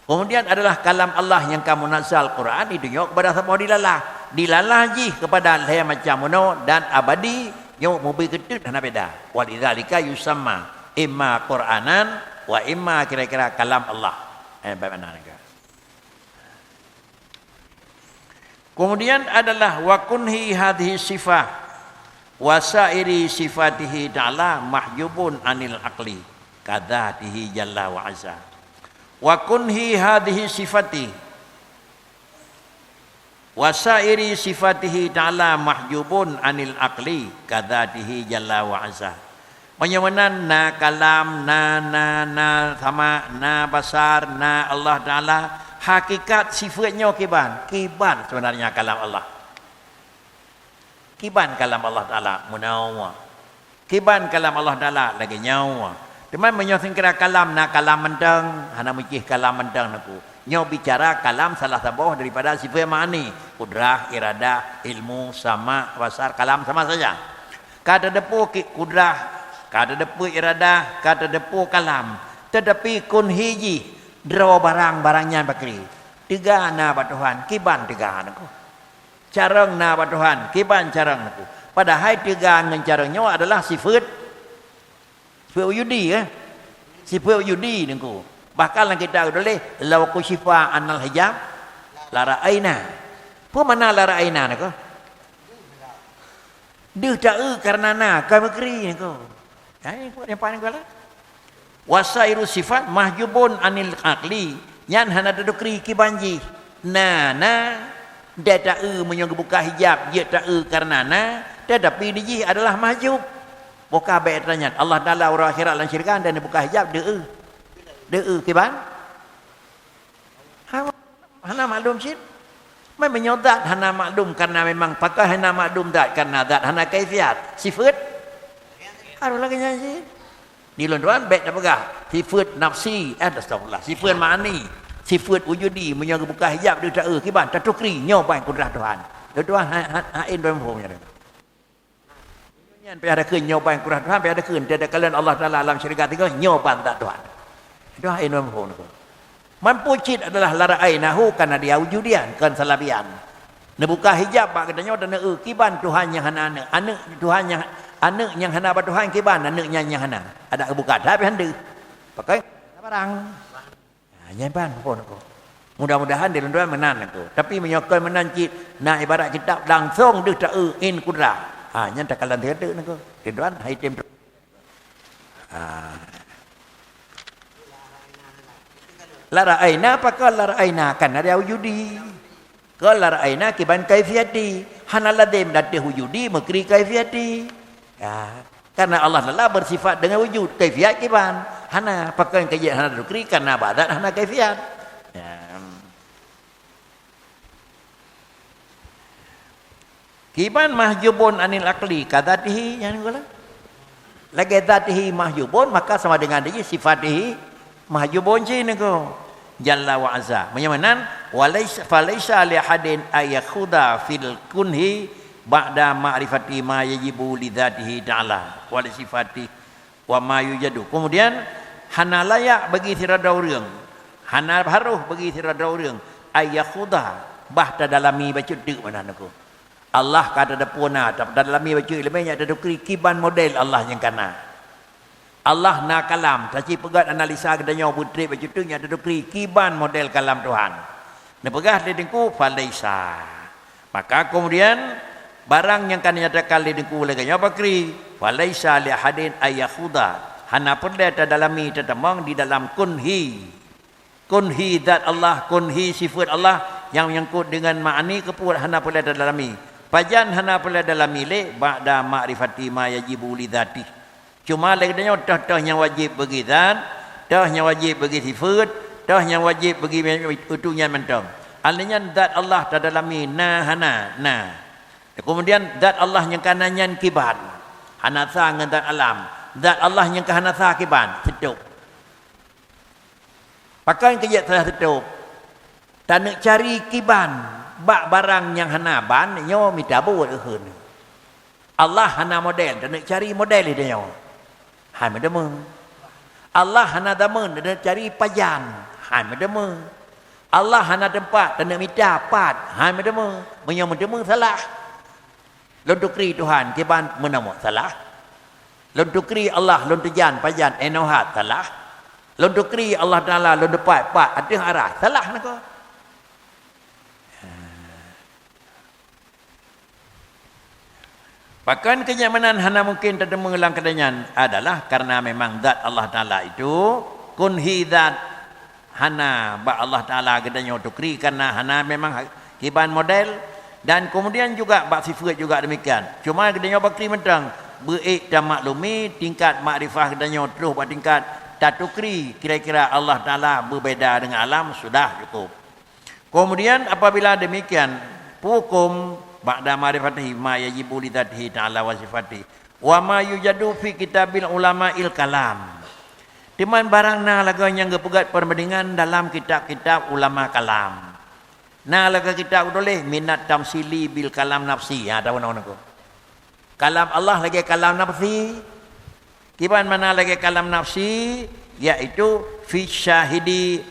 Kemudian adalah kalam Allah yang kamu nazal Quran ditunjuk kepada sabuh dilalah. Dilalah ji kepada saya macam mono dan abadi yo mobil ketut hana beda. Walidzalika yusamma imma Qur'anan wa imma kira-kira kalam Allah. Bagaimana negara? Kemudian adalah wa kunhi hadhihi sifah wa sairi sifatihi ta'ala mahjubun anil aqli kadzatihi jalla wa azza. Wa kunhi hadhihi sifati wa sairi sifatihi ta'ala mahjubun anil aqli kadzatihi jalla wa azza. Menyamanan na kalam, na sama, na basar, na Allah Ta'ala. Hakikat sifatnya kiban. Kiban sebenarnya kalam Allah. Kiban kalam Allah Ta'ala. Munawwa. Kiban kalam Allah Ta'ala. Lagi nyawa. Teman menyosong kira kalam, na kalam mentang. Hana mecih kalam mentang naku. Nyaw bicara kalam salah satu daripada sifat ma'ani. Kudrah, iradah, ilmu, sama, basar, kalam sama saja. Kata depu kudrah, kata depu iradah, kata depu kalam. Tetapi kun hiji draw barang-barangnya bakri. Tiga na batuhan, kiban tiga naku. Carang na batuhan, kiban carang naku. Padahal tiga dengan carangnya adalah sifat wujudi sifat wujudi naku. Bahkan kita boleh law kushifa anal hijab lara aina. Apa mana lara aina naku? Dia tak karena na bakri naku. Ini yang paling kuala. Wasairu sifat mahjubun anil aqli. Yan hana dadukri kibanji. Na dia tak buka hijab. Dia tak karena na. Tetapi dia adalah mahjub. Buka baik tanya. Allah Ta'ala orang akhirat dan syirikan dan buka hijab. Dia kiban. Hana maklum sih. Memang dat hana maklum karena memang pakai hana maklum dat karena dat hana kaifiat. Sifat. Ada lagi nyanyi. Di London baik dah pegah. Sifat nafsi, astagfirullah. Sifat ma'ani, sifat wujudi, menjaga buka hijab dia tak kiban, tak tukri nyobai kudrah Tuhan. Tuhan hain dalam hukumnya. Nyan pe ada keun nyobai kudrah Tuhan, pe ada keun tiada kalian Allah Taala alam syarikat tiga nyoban tak Tuhan. Itu hain dalam hukum itu. Mampu cit adalah lara ainahu karena dia wujudian kan salabian. Nebuka hijab pak katanya dan kiban Tuhan yang hana anak Tuhan yang anak yang hana Tuhan kiban anaknya yang hana ada kebuka tapi hendak pakai barang nyaman pun aku mudah-mudahan di London menan aku tapi menyokol menan cit na ibarat kitab langsung dia tak in kudrah nyata kalan tiada aku di London hai tim lara aina apakah lara aina kan ada wujudi kalau aina kiban kaifiyati hanaladem datih wujudi makri kaifiyati ya karena Allah Taala bersifat dengan wujud kaifiyat kiban hana pakai kajian hana dukri karena badat hana kaifiyat ya. Kiban mahjubun anil akli kadatihi yang gula. Lagi dzatihi mahjubun maka sama dengan dia sifatihi mahjubun sini ko. Jalla wa azza. Menyamanan walaysa falaysa li hadin ayakhuda fil kunhi ba'da ma'rifati ma yajibu li dzatihi ta'ala wa li sifati wa ma yujadu. Kemudian hana layak bagi tirada urang. Hana haruh bagi tirada urang ayakhuda bah dalami baca deuk mana aku. Allah kata ada puna dalam baca ilmunya ada kiban model Allah yang kana. Allah na kalam taci pegat analisa kedanya putri baca tunya ada kiban model kalam Tuhan. Ne pegah di dengku falaisa. Maka kemudian barang yang kan nyatakan di dengku leganya bakri falaisa li hadin ayakhuda. Hana perlu dalami tetemang di dalam kunhi. Kunhi zat Allah, kunhi sifat Allah yang menyangkut dengan makni kepul hana perlu dalami. Pajan hana pula dalam milik ba'da ma'rifati ma yajibu li dzati. Cuma lekadanya dah yang wajib bagi zat, dah yang wajib bagi sifat, dah yang wajib bagi utuhnya mentong. Artinya zat Allah dah dalami hana. Kemudian zat Allah yang kanannya kiban. Hana sa dengan zat alam. Zat Allah yang kahana sa kiban, setup. Pakai kejap salah setup. Tak nak cari kiban. Bak barang yang hana ban nyo minta buat keun. Allah hana model dan nak cari model dia nyo. Hai medeme. Allah hana damen dan nak cari pajan. Hai medeme. Allah hana tempat dan nak minta pat. Hai medeme. Menyo medeme salah. Lontukri Tuhan kiban menamo salah. Lontukri Allah lontujan pajan enohat salah. Lontukri Allah Taala londepat pat ada arah salah nak. Bahkan kenyamanan hana mungkin tak mengulang kedanyan adalah karena memang zat Allah Ta'ala itu kunhi zat hana ba Allah Ta'ala kedanya tukri karena hana memang kiban model dan kemudian juga bak sifat juga demikian. Cuma kedanya bakri mentang berik dan maklumi tingkat makrifah kedanya terus pada tingkat tak tukri kira-kira Allah Ta'ala berbeza dengan alam sudah cukup. Kemudian apabila demikian hukum ba'da ma'rifatihi ma yajibu li dzatihi ta'ala wa sifatihi wa ma yujadu fi kitabil ulama'il kalam. Timan barang na laga yang gepegat perbandingan dalam kitab-kitab ulama kalam. Na laga kitab boleh minat tamsili bil kalam nafsi. Ha tahu nak kalam Allah lagi kalam nafsi. Kiban mana lagi kalam nafsi iaitu fi syahidi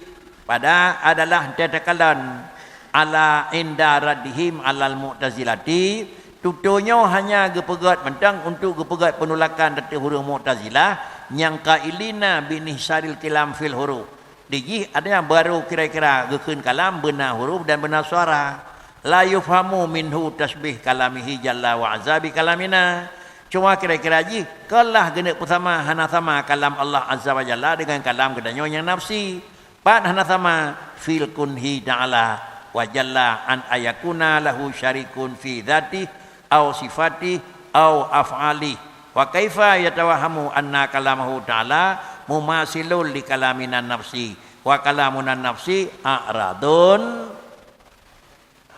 pada adalah tatakalan ala inda radihim alal mu'tazilati tutunya hanya gepegat mentang untuk gepegat penolakan dari huruf mu'tazilah yang kailina binihsaril kalam fil huruf diji ada yang baru kira-kira gekeun kalam benar huruf dan benar suara la yufhamu minhu tasbih kalamihi jalla wa azabi kalamina cuma kira-kira ji kalah genep pertama hana sama kalam Allah azza wa jalla dengan kalam kedanya yang nafsi pan hana sama fil kunhi ta'ala wa jalla an ayakuna lahu syarikun fi dzati au sifati au af'ali wa kaifa yatawahamu anna kalamahu ta'ala mumasilul li kalaminan nafsi wa kalamunan nafsi a'radun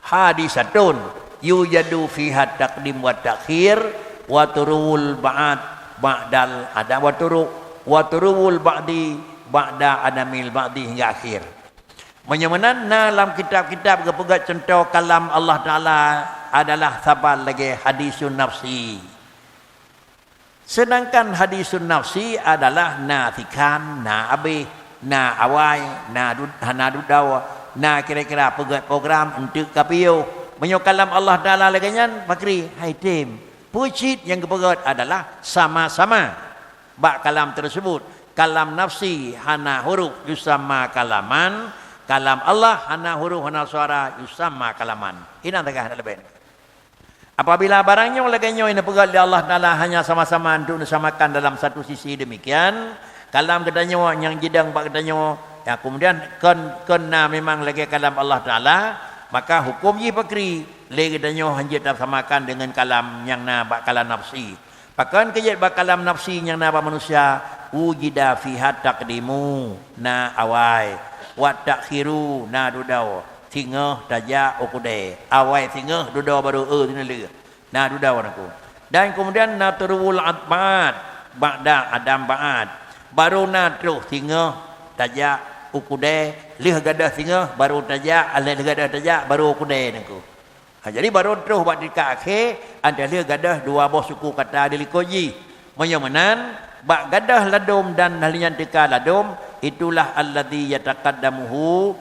hadisatun yujadu fiha taqdim wa ta'khir wa turul ba'd ba'dal ada wa turul ba'di ba'da adamil ba'di hingga akhir. Menyamanan dalam kitab-kitab kepegat contoh kalam Allah Ta'ala adalah sabar lagi hadisun nafsi. Sedangkan hadisun nafsi adalah na thikan, na abih, na awai, na dudaw, na kira-kira pegat program untuk kapiyo. Menyo kalam Allah Ta'ala lagi nyan, bakri, hai tim. Pucit yang kepegat adalah sama-sama. Bak kalam tersebut. Kalam nafsi hana huruf yusamma kalaman. Kalam Allah hana huruf hana suara yusamma kalaman. Ini antara lebih. Apabila barangnya laganya ini pegal di Allah Taala hanya sama-sama untuk disamakan dalam satu sisi demikian, kalam kedanya yang jidang bak kedanya ya kemudian kena memang lagi kalam Allah Taala, maka hukum ye pakri lagi kedanya hanya disamakan dengan kalam yang na bak kalam nafsi. Bahkan kejat bak kalam nafsi yang na bak manusia wujida fiha taqdimu na awai wa takhiru na dudaw tingah daja okude awai tingah dudaw baru tina le Nah dudau aku. Dan kemudian naturul atba'at ba'da adam ba'at. Baru natruh singa tajak ukude lih gadah singa baru tajak alih gadah tajak baru ukude aku. Jadi baru terus buat dekat akhir ada lih gadah dua boh suku kata dilikoji. Menyamanan bak gadah ladum dan halian teka ladum itulah alladzi yataqaddamuhu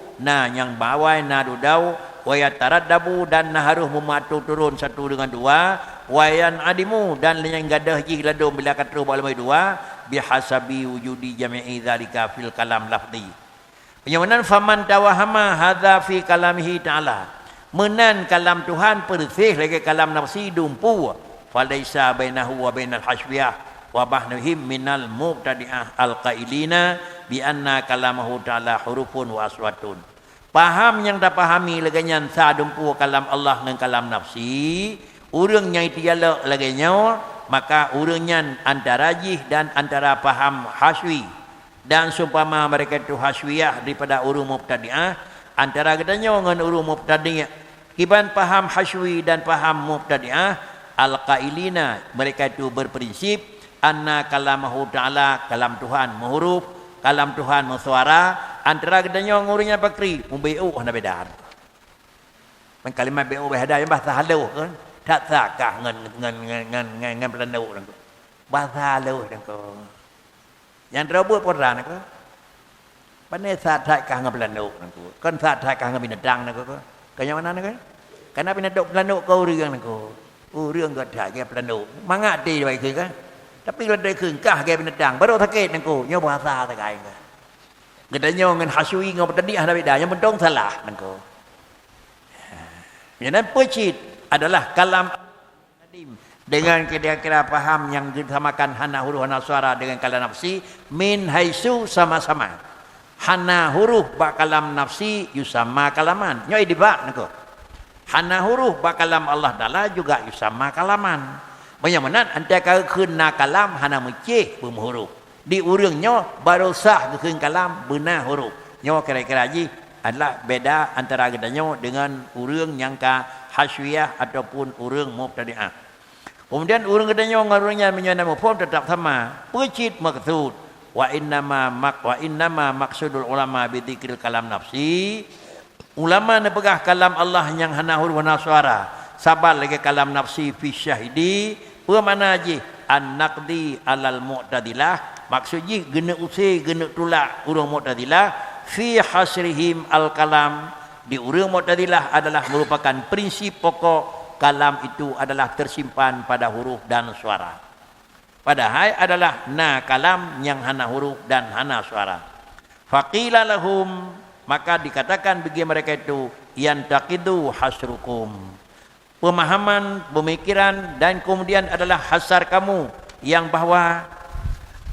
yang bawai dudau wa yataraddabu dan harus mematu turun satu dengan dua wayan adimu dan yang gadah ji ladum bila kata balai dua bihasabi wujudi jami'i dzalika fil kalam lafzi. Penyamanan faman tawahama hadza fi kalamihi ta'ala. Menan kalam Tuhan persih lagi kalam nafsi dumpu. Falaisa bainahu wa bainal hasbiyah wa bahnihim minal mubtadi'ah al-qailina bi anna kalamahu ta'ala hurufun wa aswatun. Paham yang tak pahami laganya sa dumpu kalam Allah dengan kalam nafsi, urangnya itu dialog laganya, maka urangnya antara jih dan antara paham haswi. Dan sumpama mereka itu haswiyah daripada urung mubtadi'ah, antara katanya dengan urung mubtadi'ah kiban paham haswi dan paham mubtadi'ah al-qailina, mereka itu berprinsip anna kalamahu ta'ala kalam Tuhan menghuruf, kalam Tuhan mensuara, antara katanya ngurungnya bakri membe'u hana bedaan. Kalimat be'u behada yang bahasa haluh kan tak sakah ngan pelanau bahasa haluh dan ko yang terbut Quran ko pandai saat kah ngan pelanau ko kan saat kah ngan binatang ko kaya mana ko karena binatang pelanau ko urang ko urangก็ได้แก่pelanau mangatiไว้คือkan tapi kalau dia kengkah ke binatang baru sakit nangko nyo bahasa takai ke gedanya ngan hasui ngau tadi ada beda yang penting salah nangko yang pecit adalah kalam nadim dengan kira-kira paham yang disamakan hana huruf hana suara dengan kalam nafsi min haisu sama-sama hana huruf ba kalam nafsi yusamma kalaman nyo idibak nangko hana huruf ba kalam Allah Taala juga yusamma kalaman. Bagaimana antara kena kalam hana mecih huruf. Di urangnya baru sah keun kalam benar huruf. Nyo kira-kira ji adalah beda antara gedanya dengan urang yang ka haswiyah ataupun urang mubtadi'ah. Kemudian urang gedanya ngurangnya menyana mufhum tetap sama. Pecit maksud wa innama maksudul ulama bi dzikril kalam nafsi. Ulama nepegah kalam Allah yang hana huruf hana suara. Sabar lagi kalam nafsi fi syahidi. Apa mana je an-naqdi alal mu'tadilah maksudnya gena usai gena tolak urang mu'tadilah fi hasrihim al-kalam di urang mu'tadilah adalah merupakan prinsip pokok kalam itu adalah tersimpan pada huruf dan suara. Padahal adalah kalam yang hana huruf dan hana suara. Faqila lahum maka dikatakan bagi mereka itu yantaqidu hasrukum. Pemahaman, pemikiran dan kemudian adalah hasar kamu yang bahawa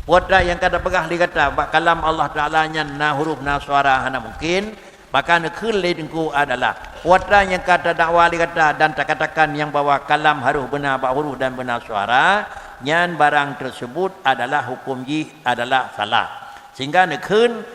wada yang kada pegah dikata kalam Allah Taala nya na huruf na suara hana mungkin maka nekul ledengku adalah wada yang kata dakwa dikata dan tak katakan yang bahawa kalam harus benar ba huruf dan benar suara nyan barang tersebut adalah hukum ji adalah salah sehingga nekun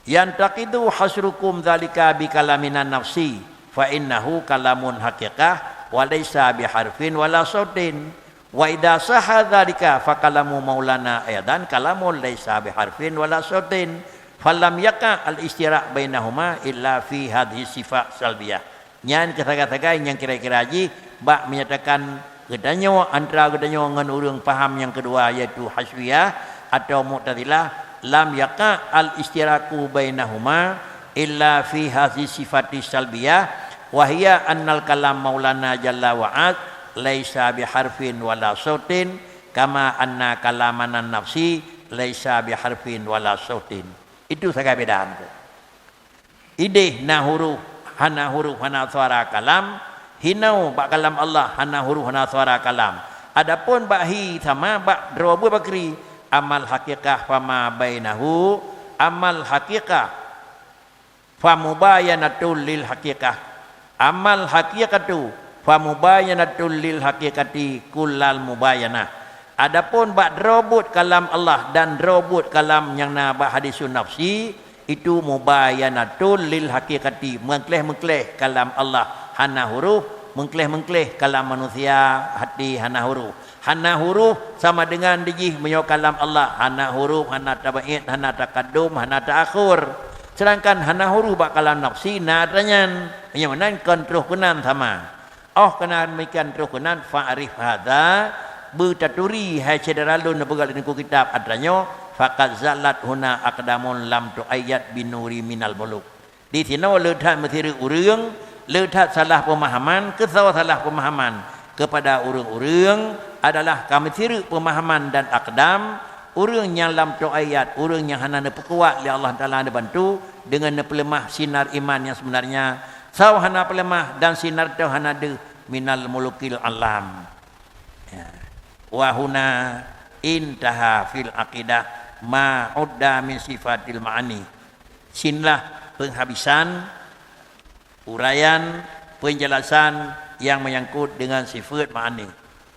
yang taqidu hasrukum zalika bi kalaminan nafsi fa innahu kalamun haqiqah wa laysa biharfin wala sautin wa idza sahha dzalika fa kalamu maulana aidan kalamun laysa biharfin wala sautin falam yaqa al istira' bainahuma illa fi hadhihi sifat salbiyah nyan kata-kata yang kira-kira ji bak menyatakan gedanya antara gedanya dengan urang faham yang kedua iaitu haswiyah atau mu'tazilah lam yaqa al istiraku bainahuma illa fi hadhihi sifati salbiyah wahia annal kalam maulana jalla wa'ad laisa biharfin wala sautin kama anna kalamanan nafsi laisa biharfin wala sautin. Itu saja bedaan tu. Ide na huruf hana suara kalam hinau bak kalam Allah hana huruf hana suara kalam. Adapun bahi sama bak drawbu bakri amal haqiqah fama bainahu amal haqiqah famubayanatul lil haqiqah amal haqiqatu fa mubayanatul lil haqiqati kullal mubayanah. Adapun bak robot kalam Allah dan robot kalam yang na bak hadisun nafsi itu mubayanatul lil haqiqati mengkleh kalam Allah hana huruf mengkleh-mengkleh kalam manusia hati hana huruf. Hana huruf sama dengan dijih menyo kalam Allah. Hana huruf, hana tabaid, hana taqaddum, hana ta'akhur. Sedangkan hana huruf bak kalam nafsi nadanyan. Yang mana kan terus kenan sama. Oh kena demikian terus kenan fa'rif hadza bertaturi hai cederalun begal dengan kitab adanya faqad zalat huna aqdamun lam tu'ayyad binuri minal muluk. Di sini letak mesiri urang, letak salah pemahaman, salah pemahaman kepada urang-urang adalah kami tiru pemahaman dan akdam urang yang lam tu'ayyad, urang yang hana kuat oleh Allah Taala dibantu dengan pelemah sinar iman yang sebenarnya. Saw hana pelemah dan sinar tu hana de minal mulukil alam. Ya. Wa huna intaha fil aqidah ma udda min sifatil ma'ani. Sinlah penghabisan uraian penjelasan yang menyangkut dengan sifat ma'ani.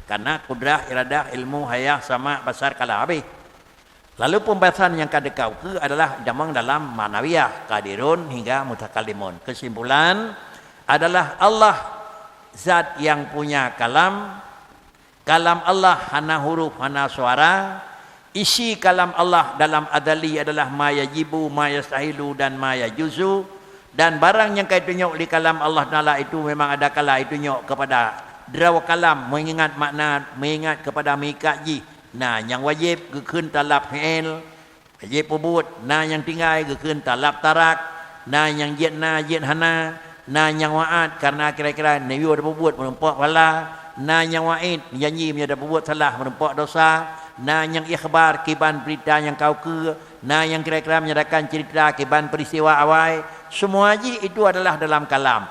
Karena kudrah, iradah, ilmu, hayah sama basar kalah habis. Lalu pembahasan yang kadekau ke adalah damang dalam manawiyah, kadirun hingga mutakalimun. Kesimpulan adalah Allah zat yang punya kalam. Kalam Allah hana huruf, hana suara. Isi kalam Allah dalam adali adalah ma yajibu, ma yastahilu dan ma yajuzu. Dan barang yang kait tunjuk di kalam Allah Ta'ala itu memang ada kala itu tunjuk kepada derawa kalam, mengingat makna, mengingat kepada mikaji. Nah, yang wajib gekun talab fi'il, wajib pebut. Nah, yang tinggal gekun talab tarak. Nah, yang jet hana. Nah, yang wa'ad karena kira-kira Nabi ada pebut menempok pala. Nah, yang wa'id janji ada pebut salah menempok dosa. Nah, yang ikhbar kiban berita yang kau ke. Nah, yang kira-kira menyatakan cerita kiban peristiwa awal. Semua haji itu adalah dalam kalam.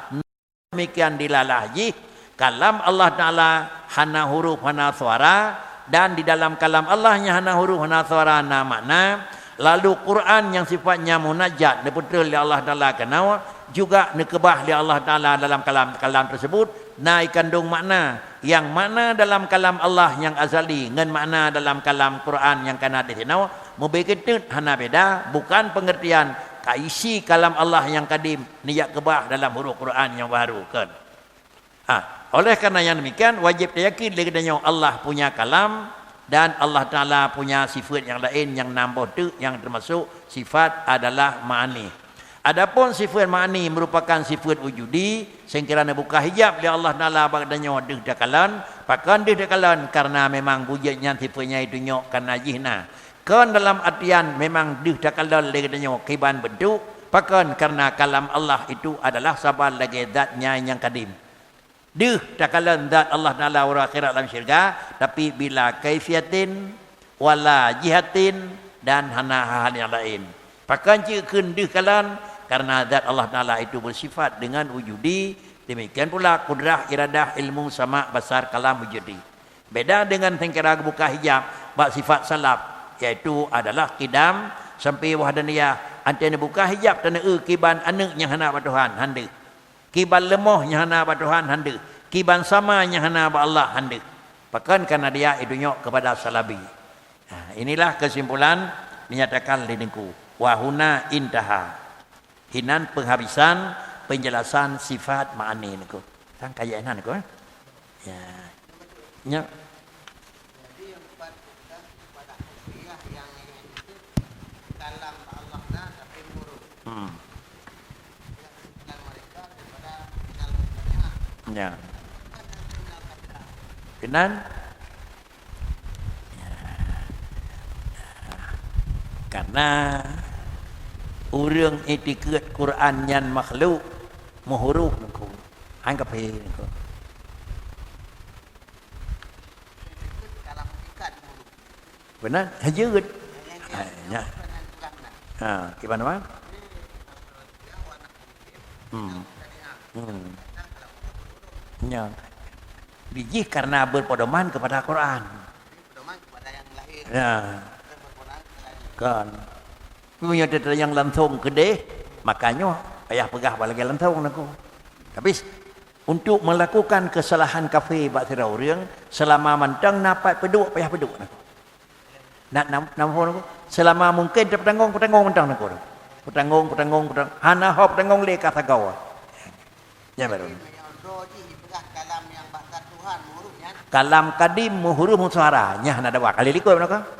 Demikian dilalah haji. Kalam Allah Ta'ala hana huruf, hana suara. Dan di dalam kalam Allahnya hana huruf, hana suara, hana makna. Lalu Quran yang sifatnya munajat. Diputul oleh Allah Ta'ala kenal. Juga nekebah oleh Allah Ta'ala dalam kalam tersebut. Nah, kandung makna. Yang makna dalam kalam Allah yang azali. Dengan makna dalam kalam Quran yang kena dikenal. Membegitu hana beda. Bukan pengertian. Isi kalam Allah yang kadim niat kebah dalam huruf Quran yang baru kan. Oleh kerana yang demikian wajib yakin dengan Allah punya kalam dan Allah Taala punya sifat yang lain yang nambah tu yang termasuk sifat adalah ma'ani. Adapun sifat ma'ani merupakan sifat wujudi sehingga buka hijab oleh Allah Taala bagdanya deh dakalan, pakan deh dakalan karena memang wujudnya sifatnya itu nyok karena jihna. Kan dalam artian memang dih takalal legadanya kiban bentuk. Pakan karena kalam Allah itu adalah sabar lagi zatnya yang kadim. Dih takalal zat Allah Ta'ala wa akhirat dalam syurga. Tapi bila kaifiatin, wala jihatin dan hana hal yang lain. Pakan cikun dih kalan karena zat Allah Ta'ala itu bersifat dengan wujudi. Demikian pula kudrah, iradah, ilmu sama basar kalam wujudi. Beda dengan tengkira buka hijab. Bak sifat salaf. Iaitu adalah kidam sampai wahdaniyah antara buka hijab dan kiban anak yang hana ba Tuhan handa kiban lemah yang hana ba Tuhan handa kiban sama yang hana ba Allah handa pakan karena dia itu nyok kepada salabi. Inilah kesimpulan dinyatakan di niku wa huna intaha hinan penghabisan penjelasan sifat ma'ani niku sang kayaan niku ya nya ya. Kenan ya. Karena urang etiket Quran yang makhluk muhuruf niku anggap niku benar hajud ya gimana Bang? Ya. Bijih karena berpedoman kepada Quran. Berpedoman kepada yang lain. Ya. Kan. Punya data yang lantung gede, makanya payah pegah balagi lantung aku. Habis untuk melakukan kesalahan kafe bak sira urang selama mantang napat peduk payah peduk aku. Nak nampun aku selama mungkin petanggung mentang aku. Petanggung hana hop petanggung le kata gawa. Ya baru. kalam kadim huruf suara nya ada dua kali likut nak.